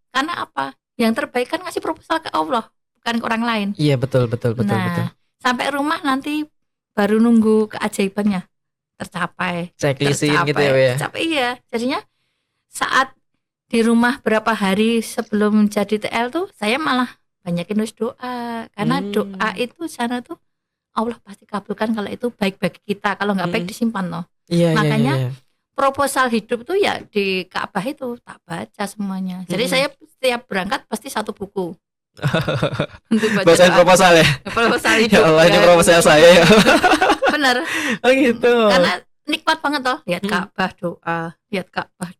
Karena apa? Yang terbaik kan ngasih proposal ke Allah, bukan ke orang lain. Iya betul. Nah, sampai rumah nanti baru nunggu keajaibannya tercapai. Checklistin gitu ya. Tercapai iya. Jadinya saat di rumah berapa hari sebelum jadi TL tuh saya malah banyakin nulis doa. Karena doa itu sana tuh Allah pasti kabulkan kalau itu baik bagi kita. Kalau nggak baik disimpan loh. Iya, makanya proposal hidup tuh ya di Ka'bah itu tak baca semuanya. Jadi saya setiap berangkat pasti satu buku. Bacain proposal ya. Proposal hidup. Ya Allah, ini proposal saya ya. Bener. Oh gitu. Karena nikmat banget toh lihat Ka'bah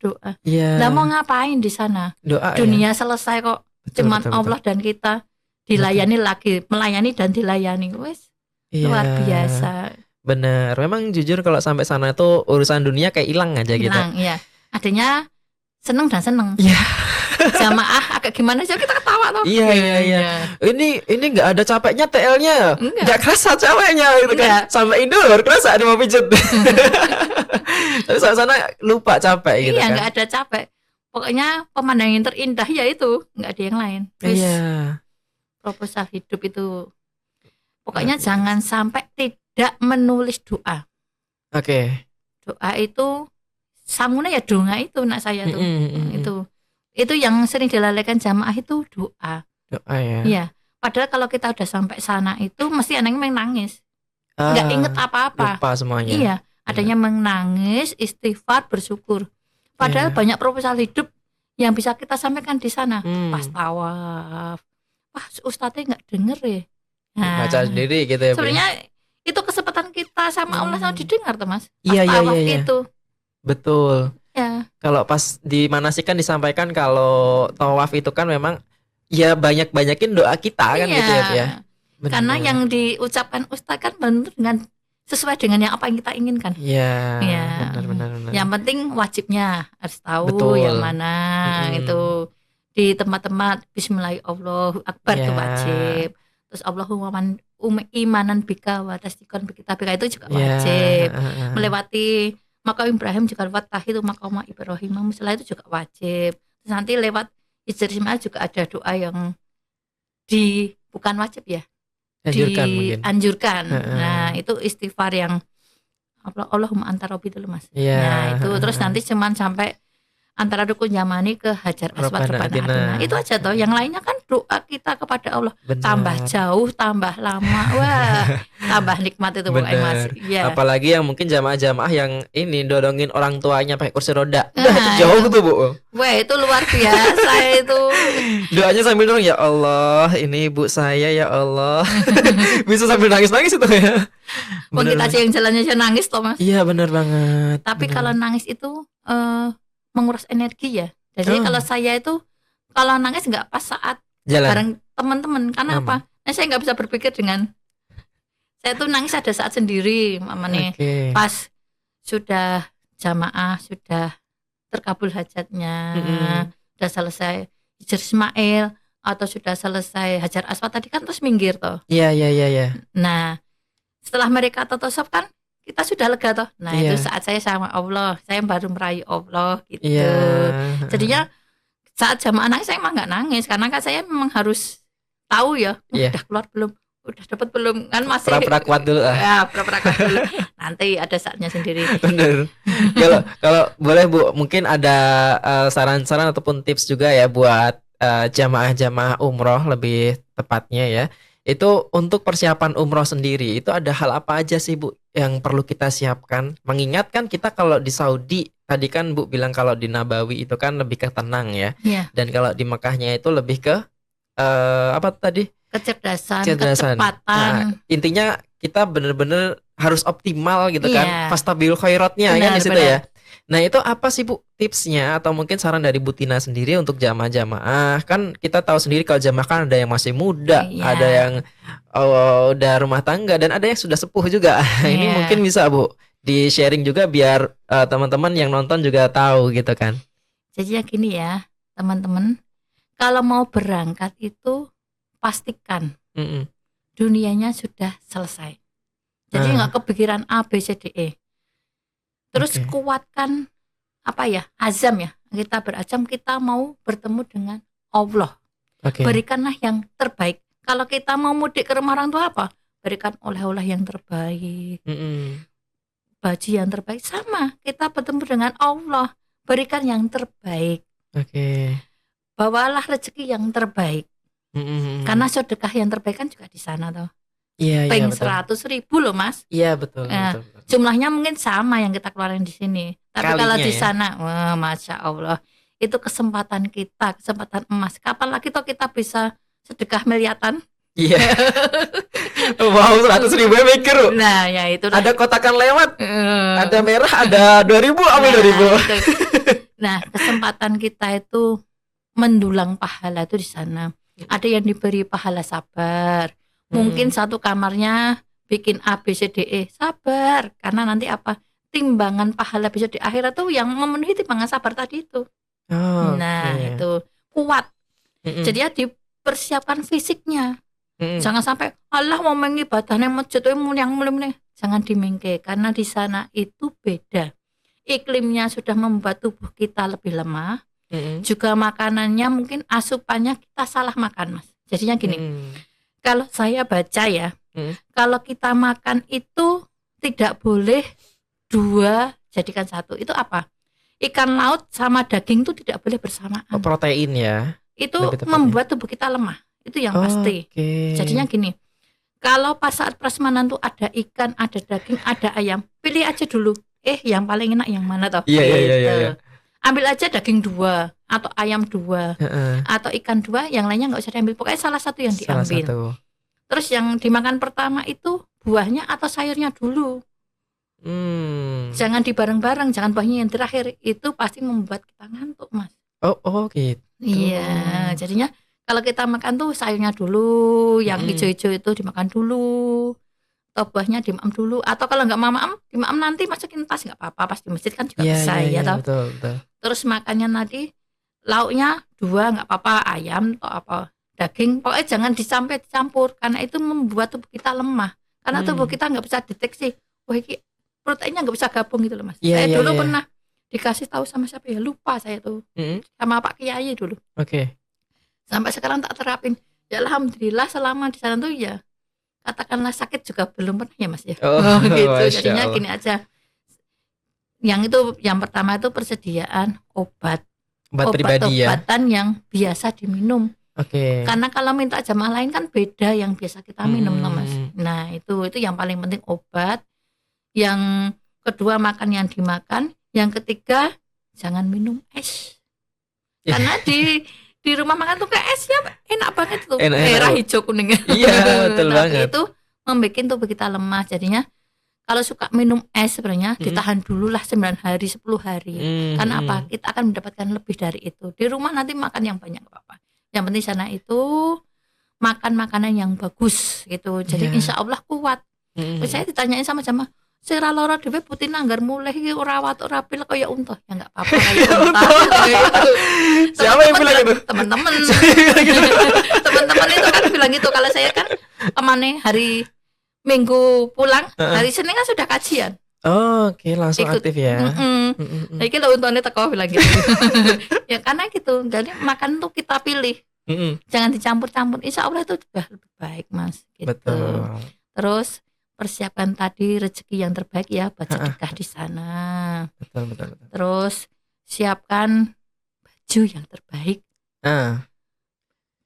doa. Iya. Lah mau ngapain di sana? Doa. Dunia selesai kok. Cuman Allah dan kita dilayani lagi, melayani dan dilayani. Wes luar biasa. Bener. Memang jujur kalau sampai sana itu urusan dunia kayak hilang aja gitu. Hilang, iya. Adanya seneng dan seneng. Iya. Jamaah agak gimana sih kita ketawa tuh. Iya. Ini nggak ada capeknya TL-nya, nggak kerasa capeknya gitu kan. Sampai Indo baru kerasa ada mau pijet. Tapi sampai sana lupa capek gitu Iya, kan. nggak ada capek. Pokoknya pemandangan yang terindah ya itu, nggak ada yang lain. Terus Iya. proposal hidup itu, pokoknya jangan sampai tidak menulis doa. Oke. Doa itu sangune ya donga itu nak saya tuh. Itu yang sering dilalaikan jamaah itu doa. Doa ya. Iya. Padahal kalau kita udah sampai sana itu mesti anaknya menangis. Nggak inget apa-apa. Lupa semuanya. Iya, adanya menangis, istighfar, bersyukur. Padahal banyak proposal hidup yang bisa kita sampaikan di sana. Pas tawaf. Wah, ustadznya nggak denger ya. Nah, baca sendiri gitu ya. Sebenarnya itu kesempatan kita sama Allah sama didengar tuh Mas. Pas Iya. tawaf itu. Betul. Ya. Kalau pas dimanasikan disampaikan kalau tawaf itu kan memang ya banyakin doa kita kan gitu ya. Bener. Karena yang diucapkan ustadz kan benar dengan sesuai dengan yang apa yang kita inginkan. Iya. Benar. Yang penting wajibnya harus tahu. Betul. Yang mana itu di tempat-tempat Bismillahirrahmanirrahim Akbar itu wajib. Terus Allahumma imanan bika wa tasdiqan bi kitabika itu juga wajib. Melewati makam Ibrahim juga lewat itu makam Ibrahim musalla itu juga wajib. Terus nanti lewat Hijr Ismail juga ada doa yang bukan wajib ya. Dianjurkan. Nah, itu istighfar yang Allahumma anta rabbi dulu Mas. Nah, itu terus nanti cuman sampai antara rukun Yamani ke Hajar Aswad Rabbana Atina. Itu aja toh. Yang lainnya kan doa kita kepada Allah. Bener. Tambah jauh, tambah lama. Wah, tambah nikmat itu pokoknya Mas. Ya. Apalagi yang mungkin jamaah-jamaah yang ini dorongin orang tuanya pakai kursi roda. Itu jauh tuh, Bu. Wah, itu luar biasa itu. Doanya sambil dorong, ya Allah, ini ibu saya ya Allah. Bisa sambil nangis-nangis itu ya. Wong kita aja yang jalannya aja nangis toh Mas. Iya, benar banget. Tapi kalau nangis itu menguras energi ya. Jadi kalau saya itu kalau nangis nggak pas saat jalan bareng teman-teman. Karena apa? Nah, saya nggak bisa berpikir dengan saya tuh nangis ada saat sendiri, mamane. Pas sudah jamaah, sudah terkabul hajatnya, sudah selesai Hijr Ismail atau sudah selesai Hajar Aswad tadi kan terus minggir toh. Iya. Nah, setelah mereka tatosop kan kita sudah lega toh. Nah, itu saat saya sama Allah, saya baru merayu Allah gitu. Jadinya saat jamaah nangis saya emang nggak nangis karena kan saya memang harus tahu ya, udah keluar belum, udah dapat belum, kan masih pura-pura kuat dulu. Ya, pura-pura kuat dulu. Nanti ada saatnya sendiri. Bener. Kalau boleh Bu, mungkin ada saran-saran ataupun tips juga ya buat jamaah-jamaah umroh lebih tepatnya ya. Itu untuk persiapan umroh sendiri itu ada hal apa aja sih Bu yang perlu kita siapkan? Mengingat kan kita kalau di Saudi tadi kan Bu bilang kalau di Nabawi itu kan lebih ke tenang ya. Dan kalau di Mekahnya itu lebih ke apa tadi? Kecerdasan. Kecepatan. Nah, intinya kita bener-bener harus optimal gitu kan. Fastabil khairatnya kan di situ ya. Nah, itu apa sih Bu tipsnya atau mungkin saran dari Bu Tina sendiri untuk jamaah-jamaah? Kan kita tahu sendiri kalau jamaah kan ada yang masih muda, ada yang udah rumah tangga dan ada yang sudah sepuh juga. Ini mungkin bisa Bu di sharing juga biar teman-teman yang nonton juga tahu gitu kan. Jadi ya gini ya, teman-teman, kalau mau berangkat itu pastikan dunianya sudah selesai. Jadi nggak kepikiran A, B, C, D, E. Terus kuatkan apa ya, azam ya. Kita berazam kita mau bertemu dengan Allah. Berikanlah yang terbaik. Kalau kita mau mudik ke rumah orang tua apa? Berikan oleh-oleh yang terbaik. Baju yang terbaik sama. Kita bertemu dengan Allah. Berikan yang terbaik. Bawalah rezeki yang terbaik. Karena sedekah yang terbaik kan juga di sana toh. Peng 100.000 loh Mas. Iya betul. Jumlahnya mungkin sama yang kita keluarin di sini. Tapi kalau di sana, wah, Masya Allah, itu kesempatan kita, kesempatan emas. Kapan lagi toh kita bisa sedekah miliatan? Iya. Wow, 100.000 mikir. Nah, ya itu. Ada kotakan lewat, ada merah, ada 2.000, ambil 2.000. Nah, kesempatan kita itu mendulang pahala itu di sana. Ada yang diberi pahala sabar. Mungkin satu kamarnya bikin A B C D E, sabar, karena nanti apa, timbangan pahala besok di akhirat tuh yang memenuhi timbangan sabar tadi itu. Nah Oke. itu kuat. Mm-mm. Jadi ya dipersiapkan fisiknya. Mm-mm. Jangan sampai Allah mau mengibadahnya masjid yang mulai, jangan dimengke, karena di sana itu beda. Iklimnya sudah membuat tubuh kita lebih lemah. Mm-mm. Juga makanannya mungkin asupannya kita salah makan, Mas. Jadinya gini, Mm-mm. kalau saya baca ya, Mm-mm. kalau kita makan itu tidak boleh 2 jadikan 1. Itu apa? Ikan laut sama daging itu tidak boleh bersamaan. Protein ya. Itu lebih tepatnya. membuat tubuh kita lemah. Itu yang pasti. Oke. Jadinya gini, kalau pas saat prasmanan tuh ada ikan, ada daging, ada ayam, pilih aja dulu. Yang paling enak yang mana toh? Iya, iya, Gitu. iya, iya. Ambil aja daging 2 atau ayam 2 Heeh. atau ikan 2, yang lainnya nggak usah diambil. Pokoknya salah satu yang Salah diambil. satu. Terus yang dimakan pertama itu buahnya atau sayurnya dulu. Jangan dibareng-bareng, jangan buahnya yang terakhir. Itu pasti membuat kita ngantuk, Mas. Oh gitu. Iya, jadinya kalau kita makan tuh sayurnya dulu, yang hijau-hijau itu dimakan dulu, atau buahnya dimakan dulu, atau kalau nggak dimakan nanti masukin tas nggak apa-apa, pas di masjid kan juga Iya, bisa iya, ya toh. betul, betul. Terus makannya nanti lauknya 2 nggak apa-apa, ayam atau apa, daging, pokoknya jangan dicampur karena itu membuat tubuh kita lemah, karena tubuh kita nggak bisa deteksi, wah ini proteinnya nggak bisa gabung gitu loh, Mas. Iya, Saya iya, dulu iya. pernah dikasih tahu sama siapa ya, lupa saya tuh, sama Pak Kiai dulu. Oke. Sampai sekarang tak terapin. Ya alhamdulillah selama di sana tuh ya katakanlah sakit juga belum pernah ya, Mas ya. Oh, Gitu. Masya Jadinya Allah. gini aja. Yang pertama itu persediaan obat Pribadi ya. Obat-obatan yang biasa diminum. Oke. Karena kalau minta jamaah lain kan beda yang biasa kita minum, loh, Mas. Nah, itu yang paling penting obat. Yang kedua makan yang dimakan, yang ketiga jangan minum es. Karena di rumah makan tuh kayak esnya enak banget tuh, Enak. merah hijau kuning. Iya, betul Tapi banget. itu membuat tubuh kita lemah. Jadinya kalau suka minum es sebenarnya ditahan dulu lah 9 hari 10 hari. Karena apa? Kita akan mendapatkan lebih dari itu. Di rumah nanti makan yang banyak gak apa-apa. Yang penting sana itu makan makanan yang bagus gitu. Jadi insya Allah kuat. Saya ditanyain sama jamaah, sira loro dhewe putih nanggar mulai iki ora wat ora pil kaya unta. Ya enggak apa-apa kaya unta. Siapa yang bilang gitu? Teman-teman. Teman-teman itu kan bilang gitu. Kalau saya kan kemana hari Minggu pulang, hari Senin kan sudah kajian. Oke, langsung Ikut. aktif ya. Nah, iki lho untane teko bilang gitu. Ya karena gitu. Jadi makan tuh kita pilih. Jangan dicampur-campur. Insya Allah itu sudah lebih baik, Mas. Gitu. Betul. Terus persiapkan tadi rezeki yang terbaik ya buat sedekah di sana. Betul, betul, betul. Terus siapkan baju yang terbaik.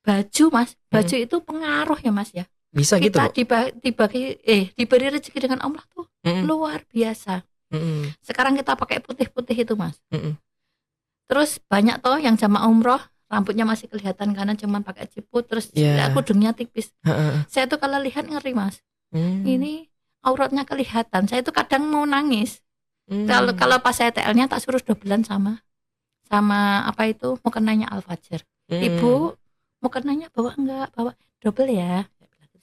Baju, Mas. Baju itu pengaruh ya, Mas ya. Bisa gitu loh. Kita diberi rezeki dengan Allah tuh luar biasa. Sekarang kita pakai putih-putih itu, Mas. Terus banyak toh yang jamaah umroh rambutnya masih kelihatan karena cuma pakai ciput, terus kudungnya tipis. Saya tuh kalau lihat ngeri, Mas. Ini auratnya kelihatan. Saya tuh kadang mau nangis. Kalau pas saya TL-nya tak suruh dobelan sama apa itu mukenanya Al-Fajr. Ibu mukenanya bawa enggak? Bawa double ya.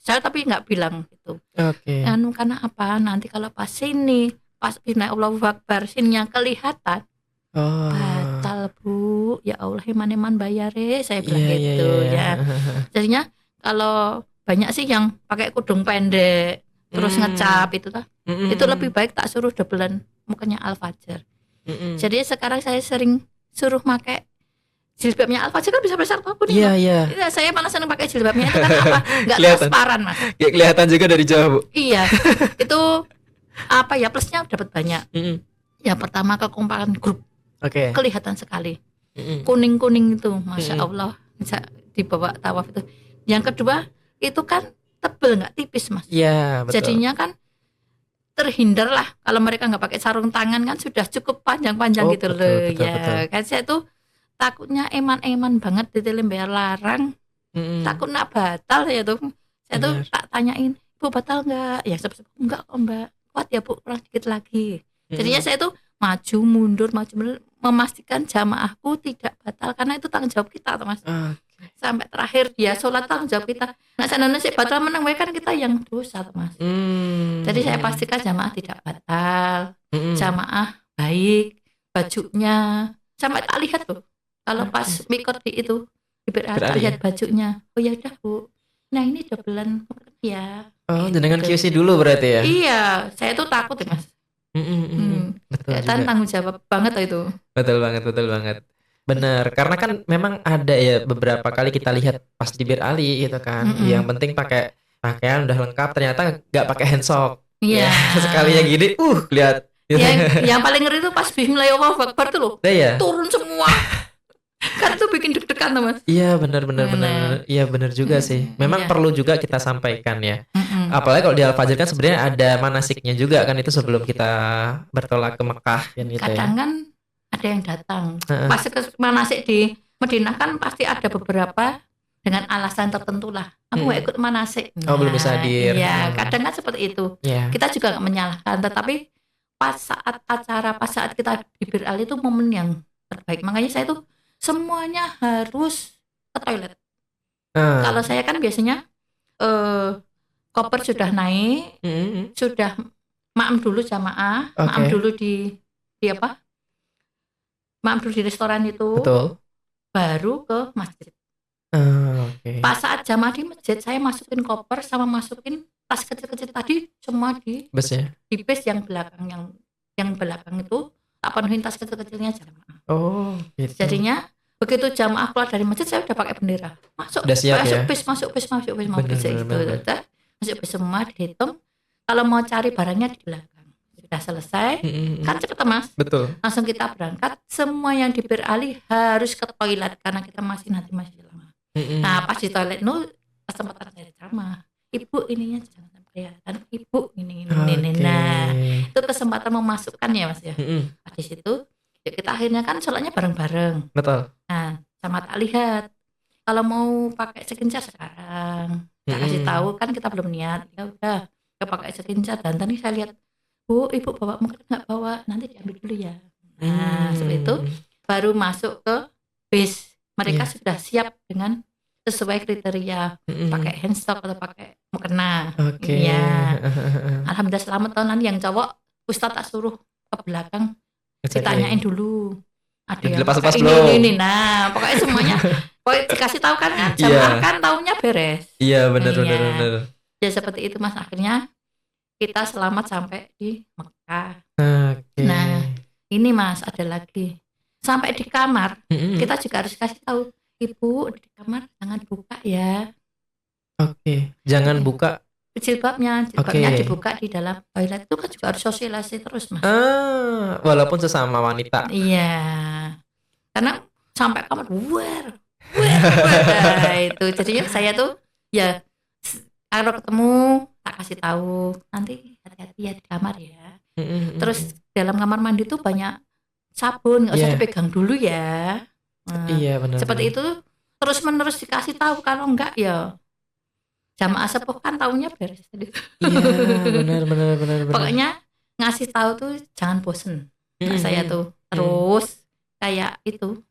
Saya tapi enggak bilang gitu. Oke. Karena apa? Nanti kalau pas sini, pas bina Allahu Akbar, sininya kelihatan. Batal, Bu. Ya Allah, iman bayare, saya bilang gitu ya. Jadinya kalau banyak sih yang pakai kudung pendek terus ngecap itu tuh. Itu lebih baik tak suruh dobelan mukanya Al-Fajr. Jadi sekarang saya sering suruh pakai jilbabnya Al-Fajr kan bisa besar tuh. Iya. Saya malah seneng pakai jilbabnya itu kan apa? Enggak transparan, Mas. Kayak kelihatan juga dari jauh, Bu. Iya. Itu apa ya, plusnya dapat banyak. Yang pertama kekompakan grup. Oke. Kelihatan sekali. Kuning-kuning itu, Masya Allah. Bisa dibawa tawaf itu. Yang kedua itu kan tebel nggak tipis, Mas. Iya, betul. Jadinya kan terhindar lah kalau mereka nggak pakai sarung tangan kan sudah cukup panjang-panjang gitu betul, loh. betul, Ya betul. kan saya tuh takutnya eman-eman banget ditilim bayar larang. Takut nak batal ya tuh. Saya tuh tak tanyain, Bu batal nggak? Ya sepupu enggak kok Mbak. Kuat ya Bu, kurang dikit lagi. Jadinya saya tuh maju mundur memastikan jamaahku tidak batal karena itu tanggung jawab kita, Mas. sampai terakhir dia sholat tanggung jawab kita. Nah sana sih batal menang kan kita yang dosa Mas. Jadi saya pastikan jamaah tidak batal, jamaah baik, bajunya sampai tak lihat tuh. Kalau pas mikot di itu tak lihat bajunya. Oh ya udah Bu. Nah ini dobelan ya. Oh, dengan QC dulu berarti ya? Iya, saya tuh takut ya Mas. Betul juga. Tanggung jawab banget itu. Betul banget. Bener, karena kan memang ada ya beberapa kali kita lihat pas di Bir Ali gitu kan, yang penting pakai pakaian udah lengkap, ternyata nggak pakai handsock. Iya. Sekali yang gini, lihat. Yang paling ngeri itu pas Bismillahirrahmanirrahim Akbar tuh loh, turun semua. Kan itu bikin deg-degan tuh Mas. Iya benar. Iya benar juga sih. Memang perlu juga kita sampaikan ya. Apalagi kalau di Al-Fajr kan sebenarnya ada manasiknya juga kan, itu sebelum kita bertolak ke Mekah kan gitu ya. Kadang kan ada yang datang. Pas ke manasik di Madinah kan pasti ada beberapa dengan alasan tertentu lah. Aku nggak ikut manasik. Oh belum bisa hadir. Iya, kadang kan seperti itu. Kita juga nggak menyalahkan, tetapi pas saat kita di Bir Ali itu momen yang terbaik. Makanya saya tuh semuanya harus ke toilet. Kalau saya kan biasanya koper sudah naik, sudah maam dulu jamaah, maam dulu di apa? Maam dulu di restoran itu. Betul. Baru ke masjid. Pas saat jamaah di masjid, saya masukin koper sama masukin tas kecil-kecil tadi semua di bus ya? Di bus yang belakang yang belakang itu tak penuhin tas kecil-kecilnya jamaah. Oh, gitu. Jadinya begitu jamaah keluar dari masjid saya udah pakai bendera. Masuk bis semua dihitung. Kalau mau cari barangnya di belakang. Sudah selesai, kan cepet Mas. Betul. Langsung kita berangkat. Semua yang di Bir Ali harus ke toilet karena kita masih lama. Nah pas di toilet kesempatan saya ceramah. Ibu ininya jangan sampai kelihatan. Ibu ini. Nah itu kesempatan memasukkan ya Mas ya. Di situ ya kita akhirnya kan sholatnya bareng-bareng. Betul. Nah sama tak lihat. Kalau mau pakai sekencar sekarang, tak kasih tahu kan kita belum niat. Ya udah, kita pakai sekencar dan tadi saya lihat. Bu, ibu bawa mungkin nggak bawa, nanti diambil dulu ya. Nah, seperti itu baru masuk ke bis. Mereka sudah siap dengan sesuai kriteria, pakai handstock atau pakai mukena. Iya. Alhamdulillah selamat tahun yang cowok, Ustadz tak suruh ke belakang, ditanyain dulu. Ada yang pakai ini. Nah, pokoknya semuanya, pokoknya dikasih tahu kan, jamaah kan tahunya beres. Iya, benar. Ya seperti itu Mas, akhirnya kita selamat sampai di Mekah. Nah, ini Mas ada lagi. Sampai di kamar, kita juga harus kasih tahu, Ibu di kamar jangan buka ya. Jangan buka jilbabnya dibuka di dalam toilet. Itu kan juga harus sosialisasi terus Mas. Walaupun sesama wanita. Iya. Karena sampai kamar itu. Jadinya saya tuh ya kalau ketemu tak kasih tahu, nanti hati-hati ya di kamar ya. Terus dalam kamar mandi tuh banyak sabun, nggak usah dipegang dulu ya. Iya benar. Seperti itu terus menerus dikasih tahu, kalau enggak ya jamaah sepuh kan taunya beres. Iya benar. Pokoknya ngasih tahu tuh jangan bosen. Nah, saya tuh terus kayak itu.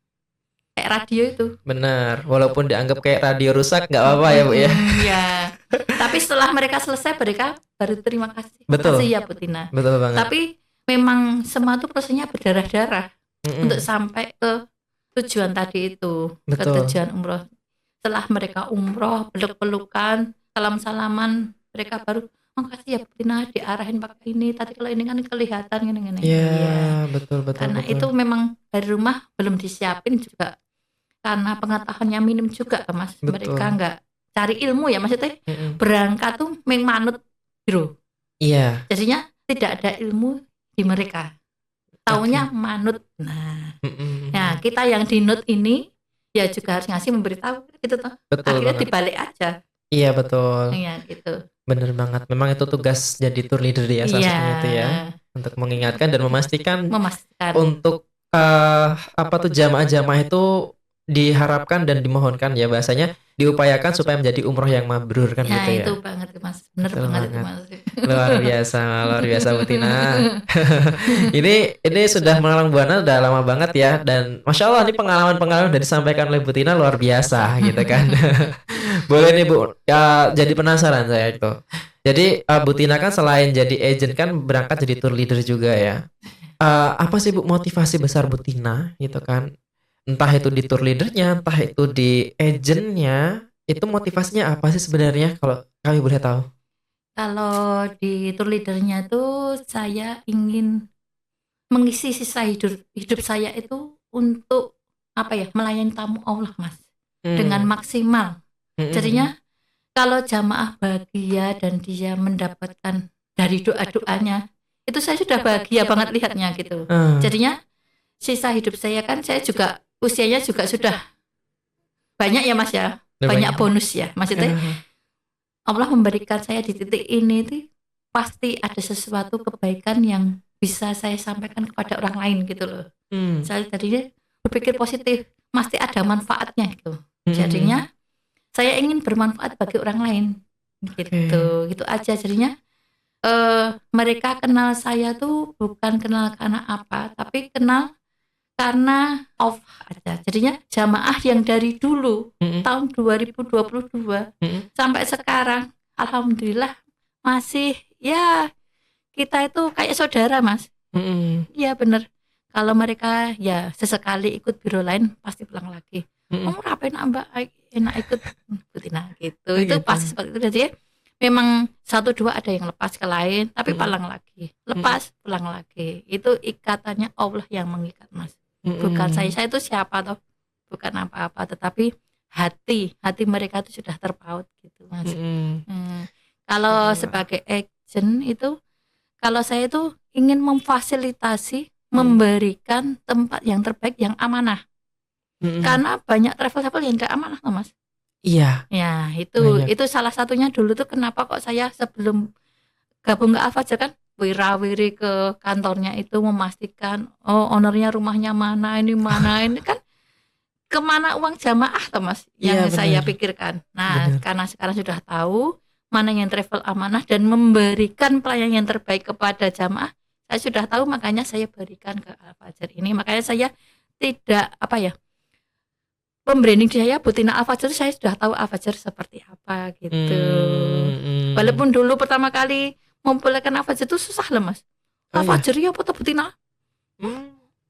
Kayak radio itu. Benar, walaupun dianggap kayak radio rusak nggak apa-apa ya Bu ya. Iya. Tapi setelah mereka selesai mereka baru terima kasih. Betul. Kasih ya Bu Tina. Betul banget. Tapi memang semua tuh prosesnya berdarah-darah untuk sampai ke tujuan tadi itu. Betul. Ke tujuan umroh. Setelah mereka umroh, peluk-pelukan, salam-salaman, mereka baru makasih ya Bu Tina diarahin pakai ini. Tadi kalau ini kan kelihatan gini-gini. Iya, betul. Karena itu memang dari rumah belum disiapin juga. Karena pengetahuannya minim juga Mas. Betul. Mereka nggak cari ilmu ya maksudnya. Berangkat tuh manut gitu. Iya. Jadinya tidak ada ilmu di mereka. Taunya manut. Nah, kita yang dinut ini ya juga harus ngasih memberitahu gitu toh. Akhirnya banget. Dibalik aja. Iya betul. Iya gitu. Bener banget. Memang itu tugas jadi tour leader ya salah itu ya. Untuk mengingatkan dan memastikan. Untuk jamaah-jamaah itu diharapkan dan dimohonkan ya bahasanya diupayakan supaya menjadi umroh yang mabrur kan Ya gitu ya. itu banget Mas, bener Betul banget itu banget. Mas. Luar biasa Bu Tina. Ini sudah melalang buana udah lama banget ya dan masya Allah ini pengalaman-pengalaman dari disampaikan oleh Bu Tina luar biasa gitu kan. Boleh nih Bu, ya jadi penasaran saya itu. Jadi Bu Tina kan selain jadi agent kan berangkat jadi tour leader juga ya. Apa sih Bu motivasi besar Bu Tina gitu kan? Entah itu di tour leadernya, entah itu di agentnya, itu motivasinya apa sih sebenarnya kalau kami boleh tahu? Kalau di tour leadernya tuh saya ingin mengisi sisa hidup saya itu untuk apa ya, melayani tamu Allah Mas, dengan maksimal. Jadinya kalau jamaah bahagia dan dia mendapatkan dari doa-doanya, itu saya sudah bahagia banget lihatnya gitu. Jadinya sisa hidup saya kan, saya juga usianya juga sudah banyak ya Mas ya, banyak bonus ya maksudnya. Allah memberikan saya di titik ini tuh pasti ada sesuatu kebaikan yang bisa saya sampaikan kepada orang lain gitu loh. Saya tadinya berpikir positif, pasti ada manfaatnya gitu. Jadinya saya ingin bermanfaat bagi orang lain gitu. Gitu aja jadinya. Mereka kenal saya tuh bukan kenal karena apa, tapi kenal karena Allah aja. Jadinya jamaah yang dari dulu tahun 2022 sampai sekarang alhamdulillah masih ya, kita itu kayak saudara Mas. Iya bener. Kalau mereka ya sesekali ikut biro lain pasti pulang lagi. Kamu rapain Mbak enak ikut Butina gitu. Itu pasti seperti itu. Jadi memang satu dua ada yang lepas ke lain tapi pulang lagi. Lepas pulang lagi. Itu ikatannya Allah yang mengikat Mas. Bukan saya itu siapa toh, bukan apa-apa, tetapi hati mereka itu sudah terpaut gitu Mas. Kalau sebagai agent itu, kalau saya itu ingin memfasilitasi, memberikan tempat yang terbaik, yang amanah. Karena banyak travel yang gak amanah toh Mas. Iya. Ya itu salah satunya dulu tuh kenapa kok saya sebelum gabung ke Al-Fajr kan wira-wiri ke kantornya itu memastikan ownernya rumahnya mana ini kan kemana uang jamaah toh Mas yang saya pikirkan. Nah karena sekarang sudah tahu mana yang travel amanah dan memberikan pelayanan yang terbaik kepada jamaah, saya sudah tahu, makanya saya berikan ke Al-Fajr ini. Makanya saya tidak apa ya, pembranding saya Butina Al-Fajr, saya sudah tahu Al-Fajr seperti apa gitu. Walaupun dulu pertama kali memperolehkan Al-Fajr itu susah loh Mas. Al-Fajr ya apa Butina?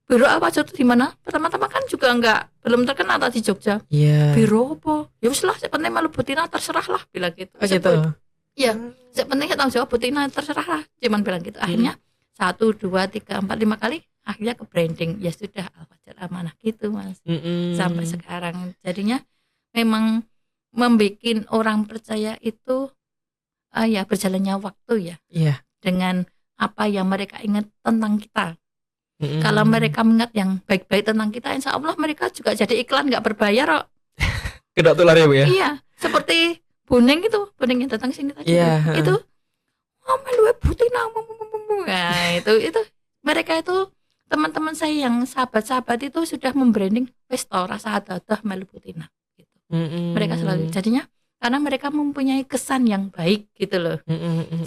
Biro Al-Fajr itu di mana? Pertama-tama kan juga belum terkenal di Jogja. Biro apa? Ya wis lah, penting malu Butina terserah lah bilang gitu. Iya, penting saya tanggung jawab Butina terserah lah, cuman bilang gitu. Akhirnya 1, 2, 3, 4, 5 kali akhirnya ke branding, ya sudah Al-Fajr amanah gitu Mas. Sampai sekarang jadinya memang membuat orang percaya itu ya berjalannya waktu ya. Dengan apa yang mereka ingat tentang kita. Kalau mereka mengingat yang baik-baik tentang kita, insya Allah mereka juga jadi iklan nggak berbayar kok. Kedok tular ya Bu ya. Iya, seperti Boning yang datang sini tadi itu melu Butina. Nah, itu mereka itu teman-teman saya yang sahabat-sahabat itu sudah membranding wis to rasa dadah melu Butina gitu. Mereka selalu jadinya karena mereka mempunyai kesan yang baik gitu loh.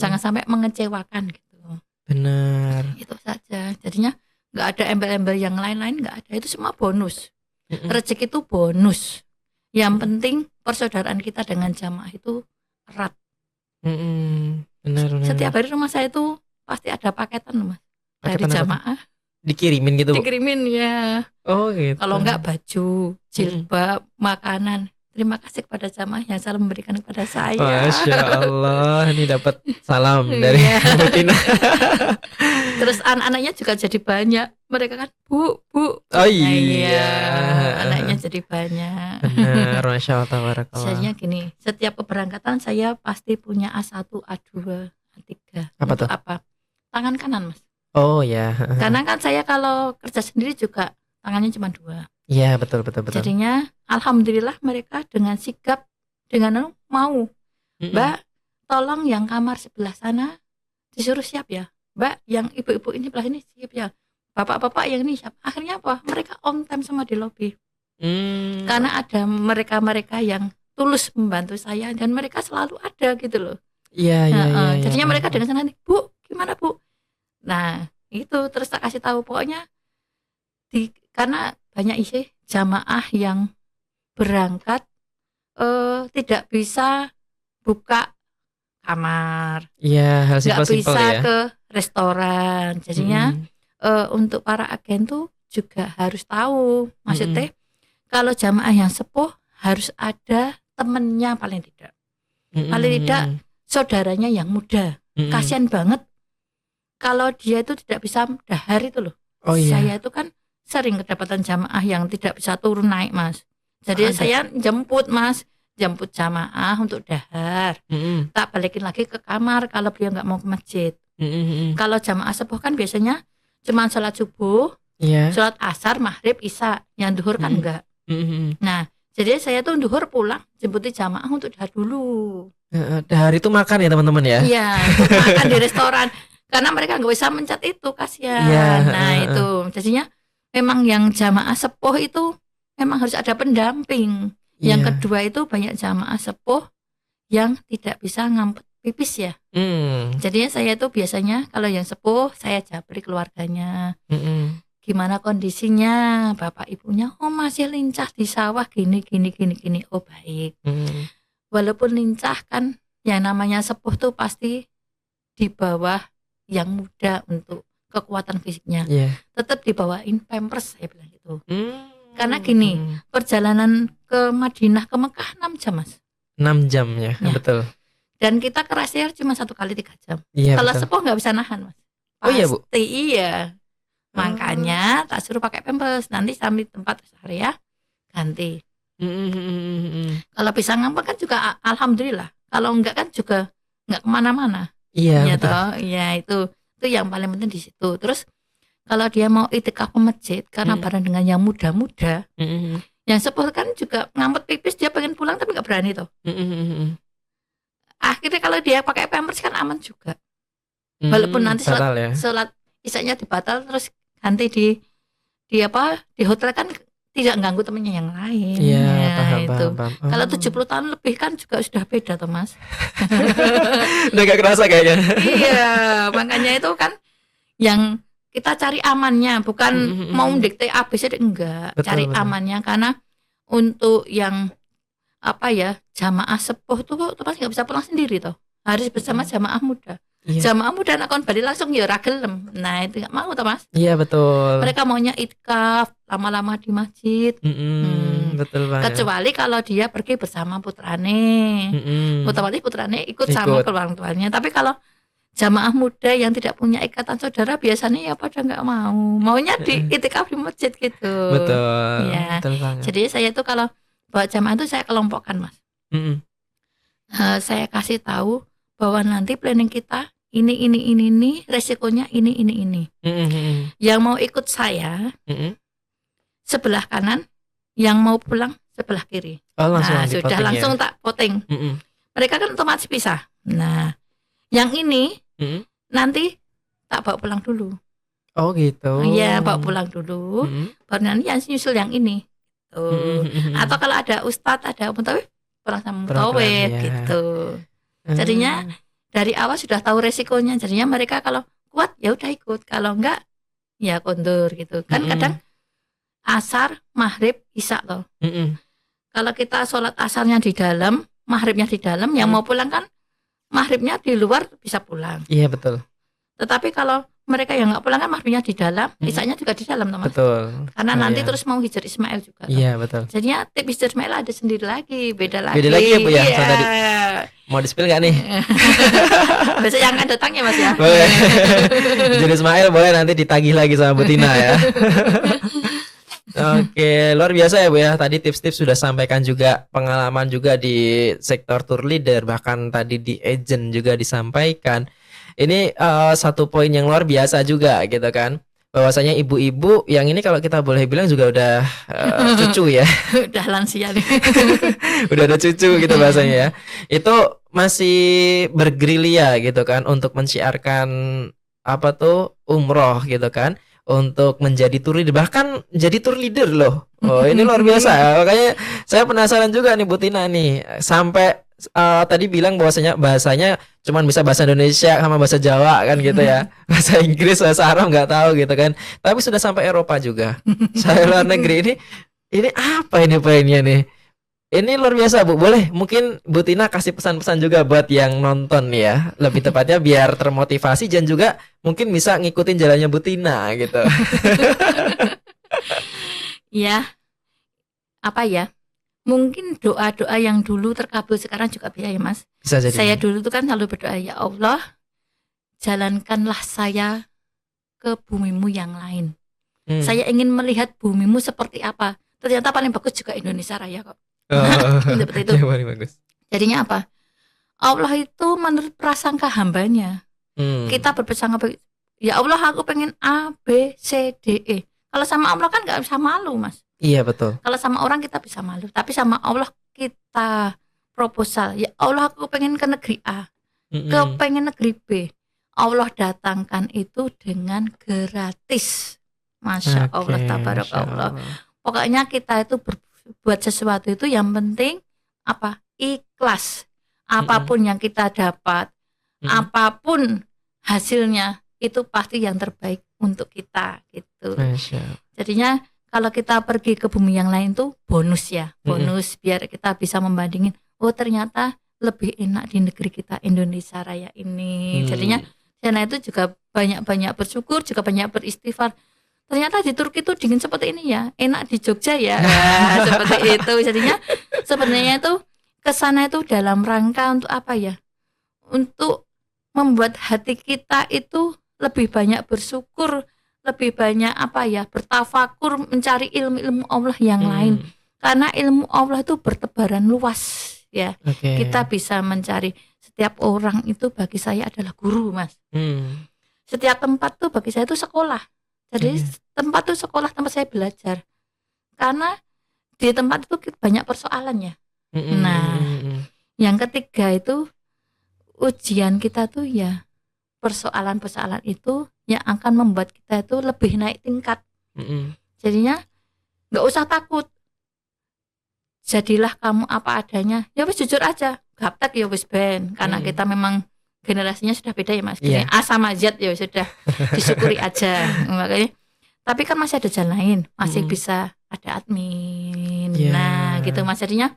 Jangan sampai mengecewakan gitu. Benar. Itu saja. Jadinya nggak ada embel-embel yang lain-lain, nggak ada. Itu semua bonus. Rezeki itu bonus. Yang penting persaudaraan kita dengan jamaah itu erat. Benar. Setiap hari rumah saya itu pasti ada paketan Mas. Dari jamaah. Dikirimin gitu Bu? Dikirimin ya. Oh gitu. Kalau enggak baju, jilbab, makanan. Terima kasih kepada jamaah yang selalu memberikan kepada saya. Masya Allah, ini dapat salam dari Butina. Terus anak-anaknya juga jadi banyak. Mereka kan bu. Oh iya. Anaknya jadi banyak. Benar, Masya Allah, tabarakallah. Misalnya gini, setiap keberangkatan saya pasti punya A1, A2, A3. Apa tuh? Apa? Tangan kanan Mas. Oh ya. Karena kan saya kalau kerja sendiri juga tangannya cuma 2. Iya betul. Jadinya alhamdulillah mereka dengan sigap, dengan mau, Mbak tolong yang kamar sebelah sana disuruh siap ya, Mbak yang ibu-ibu ini sebelah ini siap ya, bapak-bapak yang ini siap. Akhirnya apa? Mereka on time semua di lobi. Karena ada mereka-mereka yang tulus membantu saya dan mereka selalu ada gitu loh. Iya. Jadinya mereka dengan senang, Bu, gimana Bu? Nah itu terus tak kasih tahu pokoknya karena banyak isi jamaah yang berangkat tidak bisa buka kamar, Iya, hal nggak simpel-simpel bisa ya. ke restoran. Jadinya untuk para agen tuh juga harus tahu, maksudnya kalau jamaah yang sepuh harus ada temennya paling tidak saudaranya yang muda. Kasihan banget kalau dia itu tidak bisa dahar itu loh. Oh iya. Saya itu kan sering kedapatan jamaah yang tidak bisa turun naik Mas. Jadi saya jemput jamaah untuk dahar. Tak balikin lagi ke kamar kalau beliau nggak mau ke masjid. Kalau jamaah sepuh kan biasanya cuma sholat subuh, sholat asar, maghrib, isya. Yang duhur kan enggak. Nah, jadi saya tuh duhur pulang jemputin jamaah untuk dahar dulu. Dahar itu makan ya teman-teman ya? Iya, makan di restoran. Karena mereka nggak bisa mencat itu, kasihan. Nah itu, jadinya memang yang jamaah sepuh itu memang harus ada pendamping. Yang kedua itu banyak jamaah sepuh yang tidak bisa ngampet pipis ya. Jadinya saya tuh biasanya kalau yang sepuh saya japri keluarganya. Gimana kondisinya, bapak ibunya? Oh masih lincah di sawah gini. Oh baik. Walaupun lincah kan, yang namanya sepuh tuh pasti di bawah yang muda untuk kekuatan fisiknya. Tetap dibawain pampers saya bilang gitu. Karena gini, perjalanan ke Madinah ke Mekah 6 jam Mas. 6 jam ya. Betul. Dan kita ke Rasyar cuma 1 kali 3 jam. Kalau sepuh nggak bisa nahan Mas. Oh iya Bu? Iya. Makanya tak suruh pakai pampers. Nanti sampai tempat area ganti. Kalau bisa ngambek kan juga alhamdulillah. Kalau enggak kan juga enggak kemana-mana. Iya. Toh, ya itu yang paling penting di situ. Terus kalau dia mau itikaf ke masjid karena bareng dengan yang muda-muda, yang sepuh kan juga ngampet pipis dia pengen pulang tapi nggak berani toh. Akhirnya kalau dia pakai pampers kan aman juga. Walaupun nanti sholat isanya dibatal terus ganti di hotel kan tidak ganggu temennya yang lain. Iya, paham. Kalau 70 tahun lebih kan juga sudah beda toh Mas. Udah gak kerasa kayaknya. Iya, makanya itu kan yang kita cari amannya, bukan mau dikte ABC enggak. Cari amannya karena untuk yang jamaah sepuh tuh pasti nggak bisa pulang sendiri toh. Harus bersama jamaah muda. Jamaah muda anak kon balik langsung ya ragelem. Nah itu nggak mau toh Mas. Iya betul. Mereka maunya itikaf lama-lama di masjid. Betul banget. Kecuali kalau dia pergi bersama putrane. Otomatis putrane ikut sama ke orang tuanya. Tapi kalau jamaah muda yang tidak punya ikatan saudara biasanya ya pada nggak mau. Maunya di itikaf di masjid gitu. Betul. Ya. Betul banget. Jadi saya tuh kalau bawa jamaah itu saya kelompokkan Mas. Saya kasih tahu bahwa nanti planning kita ini resikonya ini. Yang mau ikut saya sebelah kanan, yang mau pulang sebelah kiri. Sudah langsung tak voting. Mereka kan otomatis pisah. Nah, yang ini nanti tak bawa pulang dulu. Oh gitu. Iya, bawa pulang dulu. Baru nanti yang nyusul yang ini. Atau kalau ada ustadz, ada mutawif, pulang sama mutawif gitu. Jadinya dari awal sudah tahu resikonya. Jadinya mereka kalau kuat ya udah ikut, kalau enggak ya kondur gitu. Kan kadang asar, maghrib, isya loh. Kalau kita sholat asarnya di dalam, maghribnya di dalam, yang mau pulang kan maghribnya di luar bisa pulang. Iya betul. Tetapi kalau mereka yang nggak pulang kan maghribnya di dalam, isyanya juga di dalam teman. Betul. Karena nanti terus mau hijr Ismail juga. Iya betul. Jadinya tip hijr Ismail ada sendiri lagi, beda lagi. Beda lagi ya Bu ya. Iya. Tadi mau di-spill nggak nih? Besok yang akan datang ya Mas ya. Boleh. Hijr Ismail boleh nanti ditagih lagi sama Bu Tina ya. Oke, luar biasa ya Bu ya. Tadi tips-tips sudah sampaikan juga, pengalaman juga di sektor tour leader, bahkan tadi di agent juga disampaikan. Ini satu poin yang luar biasa juga gitu kan. Bahwasanya ibu-ibu yang ini kalau kita boleh bilang juga udah cucu ya. Udah lansia nih. Udah ada cucu gitu bahasanya ya. Itu masih bergerilya gitu kan untuk mensiarkan umroh gitu kan. untuk menjadi tour leader, bahkan jadi tour leader loh. Oh, ini luar biasa. Makanya saya penasaran juga nih Bu Tina nih, sampai tadi bilang bahasanya cuman bisa bahasa Indonesia sama bahasa Jawa kan gitu ya. Bahasa Inggris, bahasa Arab nggak tahu gitu kan. Tapi sudah sampai Eropa juga. Saya luar negeri ini apa ini poinnya nih? Ini luar biasa Bu. Boleh mungkin Bu Tina kasih pesan-pesan juga buat yang nonton nih ya. Lebih tepatnya biar termotivasi dan juga mungkin bisa ngikutin jalannya Bu Tina gitu. Ya, apa ya? Mungkin doa-doa yang dulu terkabul sekarang juga bisa ya Mas. Bisa jadi. Saya dulu tuh kan selalu berdoa, ya Allah, jalankanlah saya ke bumimu yang lain. Saya ingin melihat bumimu seperti apa. Ternyata paling bagus juga Indonesia Raya kok. Seperti itu. Ya, paling bagus. Jadinya apa? Allah itu menurut prasangka hambanya. Kita berprasangka, ya Allah aku pengen A, B, C, D, E. Kalau sama Allah kan gak bisa malu Mas. Iya betul. Kalau sama orang kita bisa malu, tapi sama Allah kita proposal. Ya Allah aku pengen ke negeri A, pengen negeri B. Allah datangkan itu dengan gratis. Masya Allah, tabarakallah. Pokoknya kita itu berbuat sesuatu itu yang penting apa? Ikhlas. Apapun yang kita dapat, apapun hasilnya itu pasti yang terbaik untuk kita gitu. Jadinya kalau kita pergi ke bumi yang lain tuh bonus ya, bonus biar kita bisa membandingin. Oh ternyata lebih enak di negeri kita Indonesia Raya ini. Jadinya karena itu juga banyak-banyak bersyukur, juga banyak beristighfar. Ternyata di Turki itu dingin seperti ini ya, enak di Jogja ya, seperti itu. Jadinya sebenarnya itu kesana itu dalam rangka untuk apa ya? Untuk membuat hati kita itu lebih banyak bersyukur, lebih banyak apa ya? Bertafakur, mencari ilmu-ilmu Allah yang lain. Karena ilmu Allah itu bertebaran luas ya. Kita bisa mencari, setiap orang itu bagi saya adalah guru Mas. Setiap tempat tuh bagi saya itu sekolah. Jadi tempat itu sekolah, tempat saya belajar. Karena di tempat itu banyak persoalannya. Nah, yang ketiga itu ujian kita tuh ya persoalan-persoalan itu yang akan membuat kita itu lebih naik tingkat. Jadinya nggak usah takut. Jadilah kamu apa adanya. Ya wis jujur aja. Gaptek ya wis ben. Karena kita memang generasinya sudah beda ya Mas. A sama Z ya sudah disyukuri aja. Makanya, tapi kan masih ada jalan lain, masih bisa ada admin. Nah, gitu Mas. Jadinya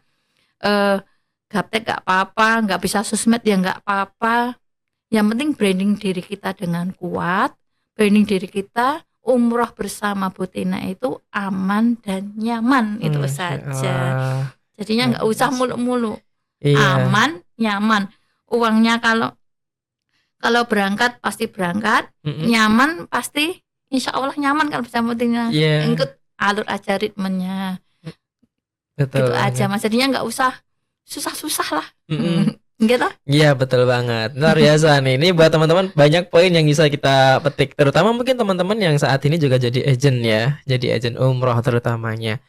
gaptek gak apa-apa, nggak bisa sosmed ya nggak apa-apa. Yang penting branding diri kita dengan kuat, branding diri kita umroh bersama Bu Tina itu aman dan nyaman, itu saja. Jadinya nggak usah muluk-muluk. Aman, nyaman. Uangnya kalau berangkat pasti berangkat, nyaman pasti insya Allah nyaman kalau bersama Bu Tina. Ikut alur aja ritmenya. Betul. Gitu aja Mas. Jadinya nggak usah susah-susah lah. Gitu? Iya betul banget. Luar biasa nih. Ini buat teman-teman banyak poin yang bisa kita petik. Terutama mungkin teman-teman yang saat ini juga jadi agent ya. Jadi agent umroh terutamanya.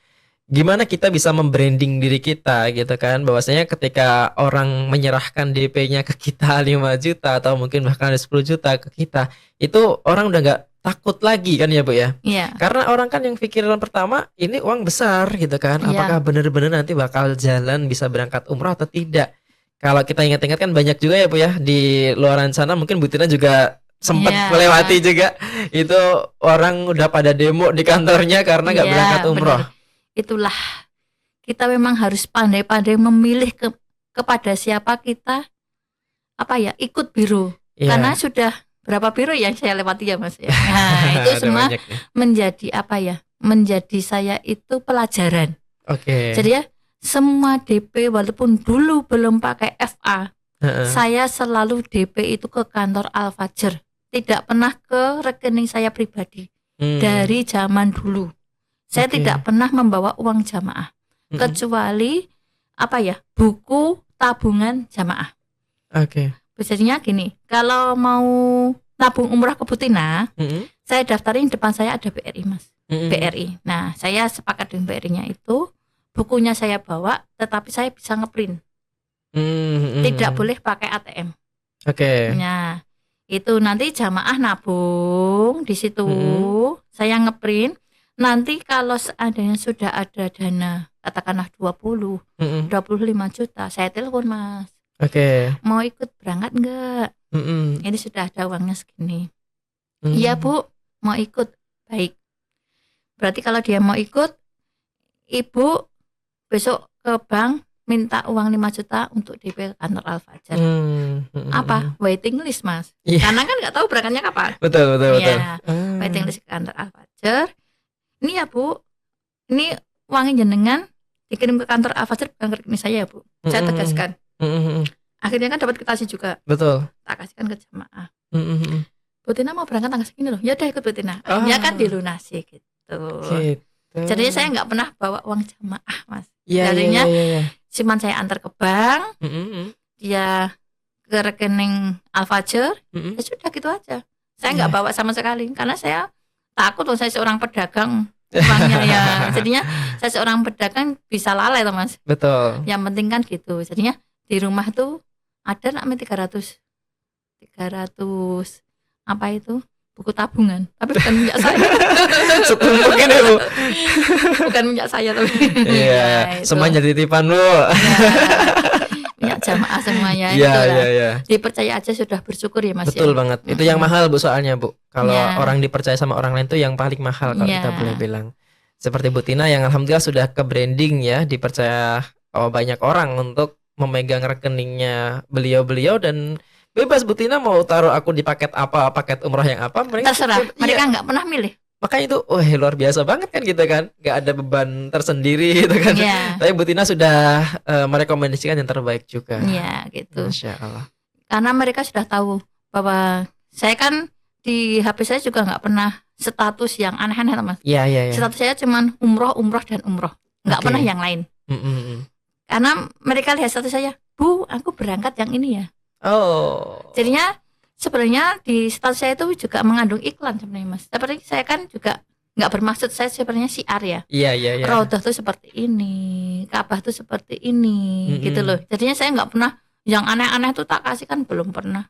Gimana kita bisa membranding diri kita gitu kan. Bahwasanya ketika orang menyerahkan DP-nya ke kita 5 juta atau mungkin bahkan 10 juta ke kita, itu orang udah gak takut lagi kan ya Bu ya. Karena orang kan yang pikiran pertama ini uang besar gitu kan. Apakah benar-benar nanti bakal jalan bisa berangkat umroh atau tidak. Kalau kita ingat-ingat kan banyak juga ya Bu ya di luaran sana, mungkin Bu Tina juga sempat melewati juga itu orang udah pada demo di kantornya karena nggak berangkat umroh. Bener. Itulah kita memang harus pandai-pandai memilih kepada siapa kita ikut biro. Karena sudah berapa biro yang saya lewati ya Mas ya. Nah, itu semua menjadi menjadi saya itu pelajaran. Jadi ya semua DP walaupun dulu belum pakai FA, saya selalu DP itu ke kantor Al-Fajr, tidak pernah ke rekening saya pribadi. Dari zaman dulu saya tidak pernah membawa uang jamaah, kecuali buku tabungan jamaah. Biasanya gini, kalau mau tabung umrah ke Bu Tina, saya daftarin depan saya ada BRI Mas, BRI. Nah saya sepakat dengan BRI-nya itu, bukunya saya bawa, tetapi saya bisa ngeprint. Tidak boleh pakai ATM. Nah, Itu nanti jamaah nabung di situ. Saya ngeprint. Nanti kalau seandainya sudah ada dana, katakanlah 25 juta, saya telepon Mas. Oke. Mau ikut berangkat enggak? Ini sudah ada uangnya segini. Iya Bu, mau ikut. Baik. Berarti kalau dia mau ikut, Ibu besok ke bank minta uang 5 juta untuk DP kantor Al-Fajr. Apa? Waiting list Mas. Iya. Karena kan nggak tahu berangkatnya kapan. Betul. Iya. Waiting list ke kantor Al-Fajr. Ini ya Bu, ini uangnya jenengan dikirim ke kantor Al-Fajr bukan ke rekening saya ya Bu. Saya tegaskan. Akhirnya kan dapat kwitansi juga. Betul. Tak kasihkan ke jemaah. Bu Tina mau berangkat tanggal segini loh. Ya udah ikut Bu Tina. Ya kan dilunasi gitu. Jadinya saya nggak pernah bawa uang jemaah Mas. Jadinya cuman saya antar ke bank, dia ke rekening Al-Fajr, ya sudah gitu aja. Saya nggak bawa sama sekali karena saya takut loh, saya seorang pedagang uangnya ya. Jadinya saya seorang pedagang bisa lalai loh Mas. Betul. Yang penting kan gitu. Jadinya di rumah tuh ada namanya 300 apa itu? Buku tabungan, tapi bukan minyak saya. Setumpuk ini Bu. Bukan minyak saya tapi. Iya, itu. semuanya titipan Bu. Minyak jamaah semuanya. Iya. Dipercaya aja sudah bersyukur ya Mas. Betul banget. Itu yang mahal Bu soalnya Bu. Kalau Ya. orang dipercaya sama orang lain itu yang paling mahal kalau Ya. kita boleh bilang. Seperti Bu Tina yang alhamdulillah sudah ke branding ya, dipercaya banyak orang untuk memegang rekeningnya beliau-beliau dan bebas Bu Tina mau taruh akun di paket apa, paket umroh yang apa, Terserah. iya. Mereka nggak pernah milih. Makanya itu, luar biasa banget kan gitu kan, nggak ada beban tersendiri gitu kan. Iya. Tapi Bu Tina sudah merekomendasikan yang terbaik juga. Iya gitu. Masya Allah. Karena mereka sudah tahu bahwa saya kan di HP saya juga nggak pernah status yang aneh-aneh Mas. Iya. Status saya cuman umroh dan umroh, nggak Oke. pernah yang lain. Karena mereka lihat status saya, Bu, aku berangkat yang ini ya. Oh. Jadinya sebenarnya di status saya itu juga mengandung iklan sebenarnya Mas. Seperti saya kan juga nggak bermaksud saya sebenarnya siar ya. Iya. Raudah tuh seperti ini, Ka'bah tuh seperti ini, gitu loh. Jadinya saya nggak pernah yang aneh-aneh tuh tak kasih kan belum pernah.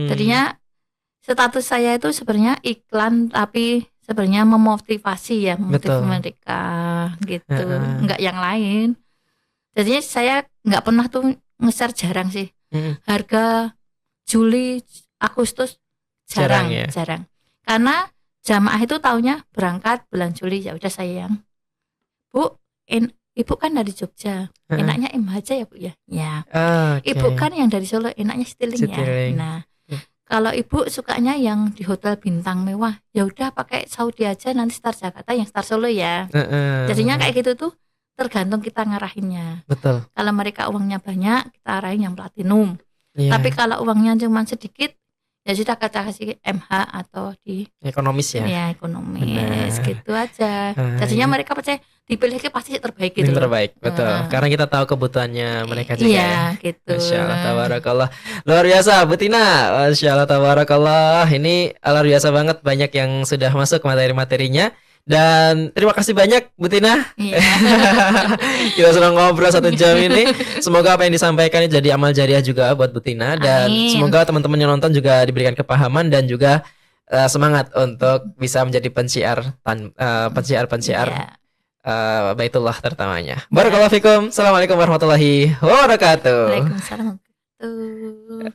Jadinya status saya itu sebenarnya iklan tapi sebenarnya memotivasi ya, Betul. mereka gitu, nggak yang lain. Jadinya saya nggak pernah tuh nge-share, jarang sih. Harga Juli, Agustus jarang. Karena jamaah itu taunya berangkat bulan Juli, ya udah sayang. Bu, Ibu kan dari Jogja, enaknya MH aja ya Bu ya. Ya. Ibu kan yang dari Solo, enaknya Citylink ya. Nah, kalau Ibu sukanya yang di hotel bintang mewah, ya udah pakai Saudi aja, nanti Star Jakarta yang Star Solo ya. Jadinya kayak gitu tuh tergantung kita ngarahinnya. Betul. Kalau mereka uangnya banyak, kita arahin yang platinum. Iya. Tapi kalau uangnya cuma sedikit, ya sudah kita kasih MH atau di Ekonomis ya. ya ekonomis. Benar. Gitu aja. Nah, Jadinya iya. mereka percaya dipilihnya pasti terbaik gitu. Yang loh. terbaik, betul. Nah. Karena kita tahu kebutuhannya mereka juga ya. Iya, gitu. Masya Allah, tabarakallah. Luar biasa, Bu Tina. Masya Allah, tabarakallah. Ini luar biasa banget, banyak yang sudah masuk materi-materinya. Dan terima kasih banyak Bu Tina. Iya. Kita sudah ngobrol 1 jam ini. Semoga apa yang disampaikan ini jadi amal jariah juga buat Bu Tina. Dan Amin. semoga teman-teman yang nonton juga diberikan kepahaman dan juga semangat untuk bisa menjadi pensiar Iya. Baitullah terutamanya. Barakallahu fikum. Assalamualaikum warahmatullahi wabarakatuh. Waalaikumsalam.